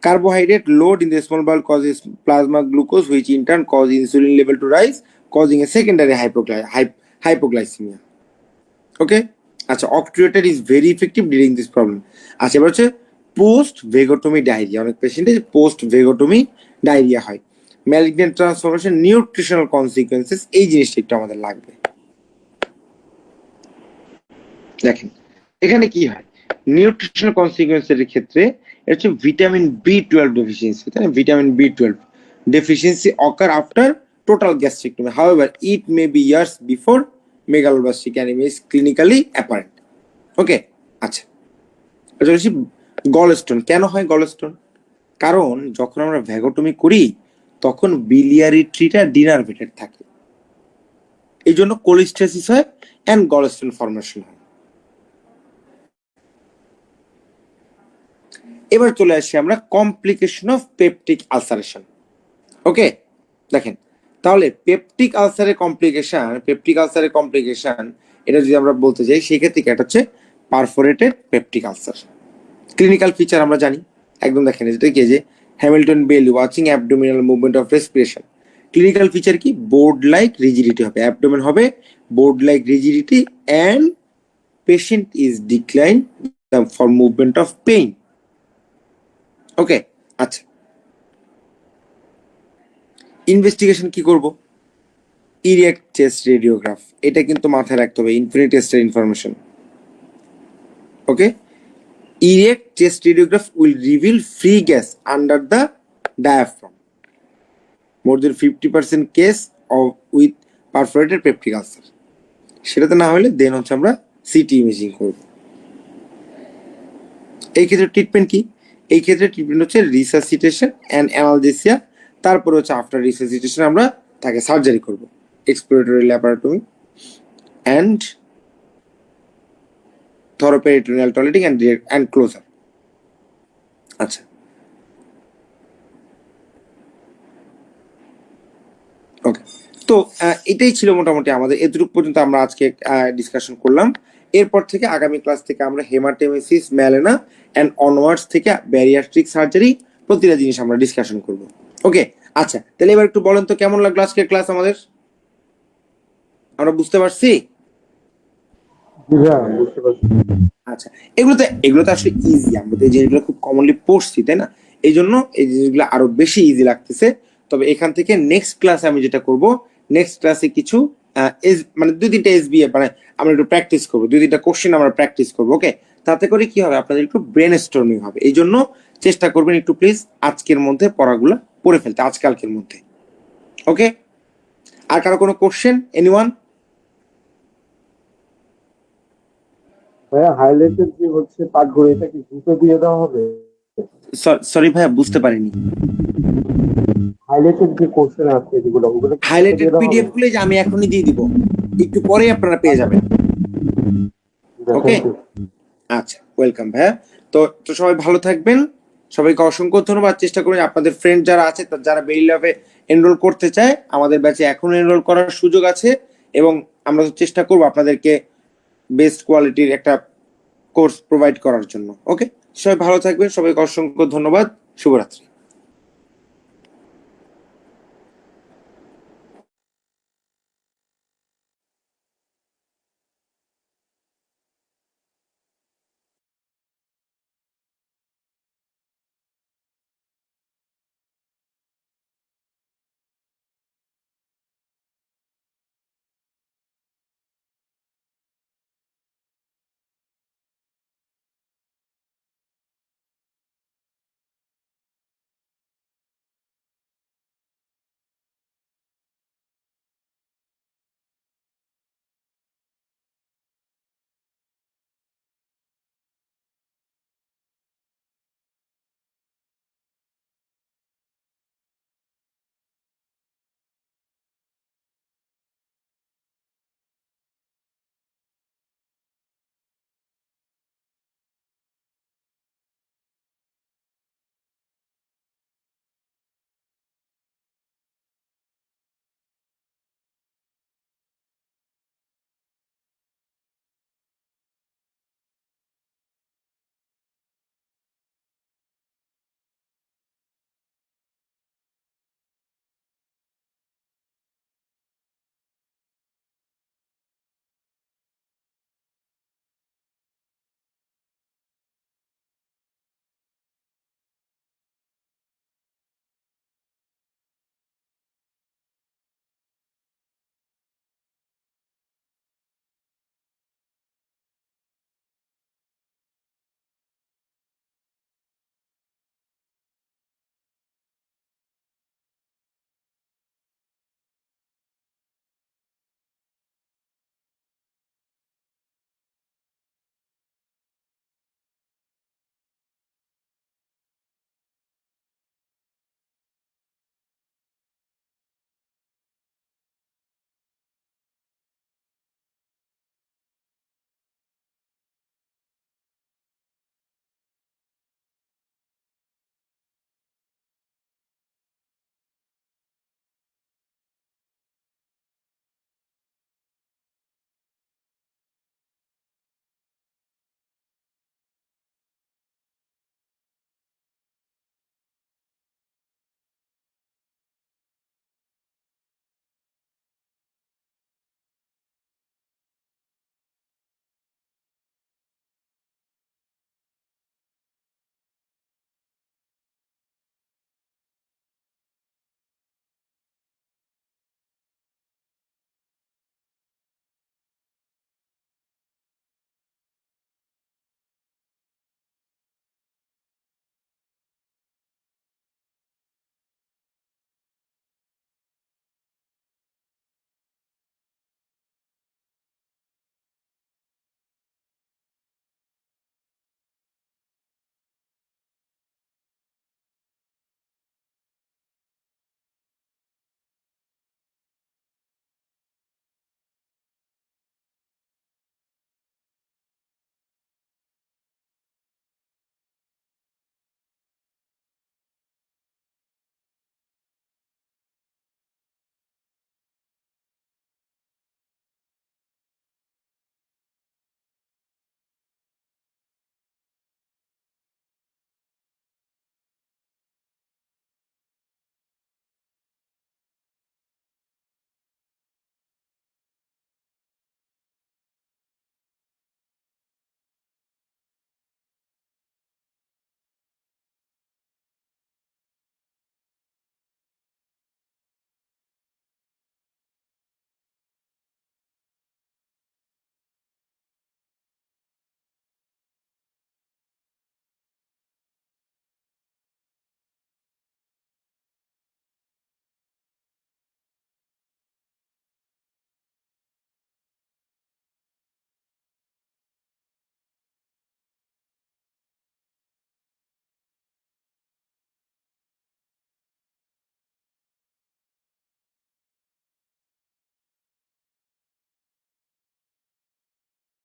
carbohydrate load in the small bowel causes plasma glucose which in turn cause insulin level to rise causing a secondary hypoglycemia. Okay, আচ্ছা, octreotide is very effective during this problem. আচ্ছা, এবার হচ্ছে পোস্ট ভেগোটমি ডায়রিয়া। অনেক পেশেন্টের post vagotomy diarrhoea হয়। Malignant transformation, nutritional consequences, এই জিনিসটা একটু আমাদের লাগবে। দেখেন এখানে কি হয়, নিউট্রিশনাল কনসিকুয়েন্সের ক্ষেত্রে এটা হচ্ছে ভিটামিন বি 12 ডেফিসিয়েন্সি, তাই না? Vitamin B 12 deficiency occur after total gastrectomy, however it may be years before megaloblastic anaemia is clinically apparent. Okay, আচ্ছা, গলস্টোন কেন হয়? গলস্টোন কারণ যখন আমরা ভ্যাগোটমি করি তখন বিলিয়ারি ট্রিটা ডিনার্ভেটেড থাকে, এই জন্য কোলিস্টেসিস হয় অ্যান্ড গলস্টোন ফর্মেশন হয়। এবার চলে আসি আমরা কমপ্লিকেশন অফ পেপটিক আলসারেশন। ওকে, দেখেন তাহলে পেপটিক আলসারের কমপ্লিকেশন এটা যদি আমরা বলতে যাই, সেক্ষেত্রে এটা হচ্ছে perforated peptic ulcer. Clinical feature আমরা জানি একদম, দেখেন যেটা কি, যে Hamilton Bailey watching abdominal movement of respiration. Clinical feature কি? বোর্ড লাইক রিজিডিটি হবে, অ্যাবডোমেন হবে board like rigidity, and patient is decline for movement of pain. Okay, আচ্ছা, ইনভেস্টিগেশন কি করব? ইরিয়াক চেস্ট রেডিওগ্রাফ, এটা কিন্তু মাথায় রাখতে হবে, ইনফিনিটি টেস্টের information. Okay, erect chest radiograph will reveal free gas under the diaphragm, more than 50% case of with perforated peptic ulcer. সেটাতে না হলে দেন হচ্ছে আমরা সিটি ইমেজিং করব। এই ক্ষেত্রে ট্রিটমেন্ট কি? এই ক্ষেত্রে ট্রিটমেন্ট হচ্ছে রিসাসিটেশন অ্যান্ড অ্যানালজেসিয়া, তারপরে হচ্ছে আফটার রিসাসিটেশন আমরা তাকে সার্জারি করব, exploratory laparotomy and thorough peritoneal toileting and closure. আচ্ছা, ওকে, তো এটাই ছিল মোটামুটি আমাদের, এতটুকু পর্যন্ত আমরা আজকে ডিসকাশন করলাম। এরপর থেকে আগামী ক্লাস থেকে আমরা হেমাটেমেসিস, ম্যালেনা অ্যান্ড অনওয়ার্ডস থেকে ব্যারিয়াট্রিক সার্জারি, প্রতিটা জিনিস আমরা ডিসকাশন করব। ওকে, আচ্ছা, তাহলে এবার একটু বলেন তো কেমন লাগলো আজকের ক্লাস আমাদের? আমরা বুঝতে পারছি? জি ভাইয়া বুঝতে পারছি। আচ্ছা, এগুলো তো আসলে ইজি, আমরা তো এই জিনিসগুলো খুব কমনলি পড়ছি, তাই না? এই জন্য এই জিনিসগুলো আরো বেশি ইজি লাগতেছে। তবে এখান থেকে নেক্সট ক্লাসে আমি যেটা করব, নেক্সট ক্লাসে কিছু মানে 2-3টা এসবিএ মানে আমরা একটু প্র্যাকটিস করবো, 2-3টা কোশ্চেন আমরা প্র্যাকটিস করবো। ওকে, তাতে করে কি হবে, আপনাদের একটু ব্রেন স্টর্মিং হবে। এই জন্য চেষ্টা করবেন একটু প্লিজ আজকের মধ্যে পড়াগুলো পড়ে ফেলতে, আজকালকের মধ্যে। ওকে, আর কারো কোনো কোশ্চেন, এনিওয়ান? ভাইয়া হাইলাইটেড যে হচ্ছে পাঠগুলো এটা কি দ্রুত দিয়ে দেওয়া হবে? সরি ভাইয়া, বুঝতে পারিনি। হাইলাইটেড যে কোশ্চেন আছে যেগুলো ওগুলো কি দ্রুত হাইলাইটেড দিয়ে দেওয়া হবে? পিডিএফ গুলো যে আমি এখনই দিয়ে দিব, একটু পরেই আপনারা পেয়ে যাবেন। ওকে, Thank you. আচ্ছা, ওয়েলকাম ভাইয়া। তো তো সবাই ভালো থাকবেন, সবাইকে অসংখ্য ধন্যবাদ। চেষ্টা করুন আপনাদের ফ্রেন্ড যারা আছে, যারা বেরি ল্যাবে এনরোল করতে চায়, আমাদের ব্যাচে এখন এনরোল করার সুযোগ আছে, এবং আমরা তো চেষ্টা করবো আপনাদেরকে বেস্ট কোয়ালিটির একটা কোর্স প্রোভাইড করার জন্য। ওকে, সবাই ভালো থাকবেন, সবাইকে অসংখ্য ধন্যবাদ, শুভরাত্রি।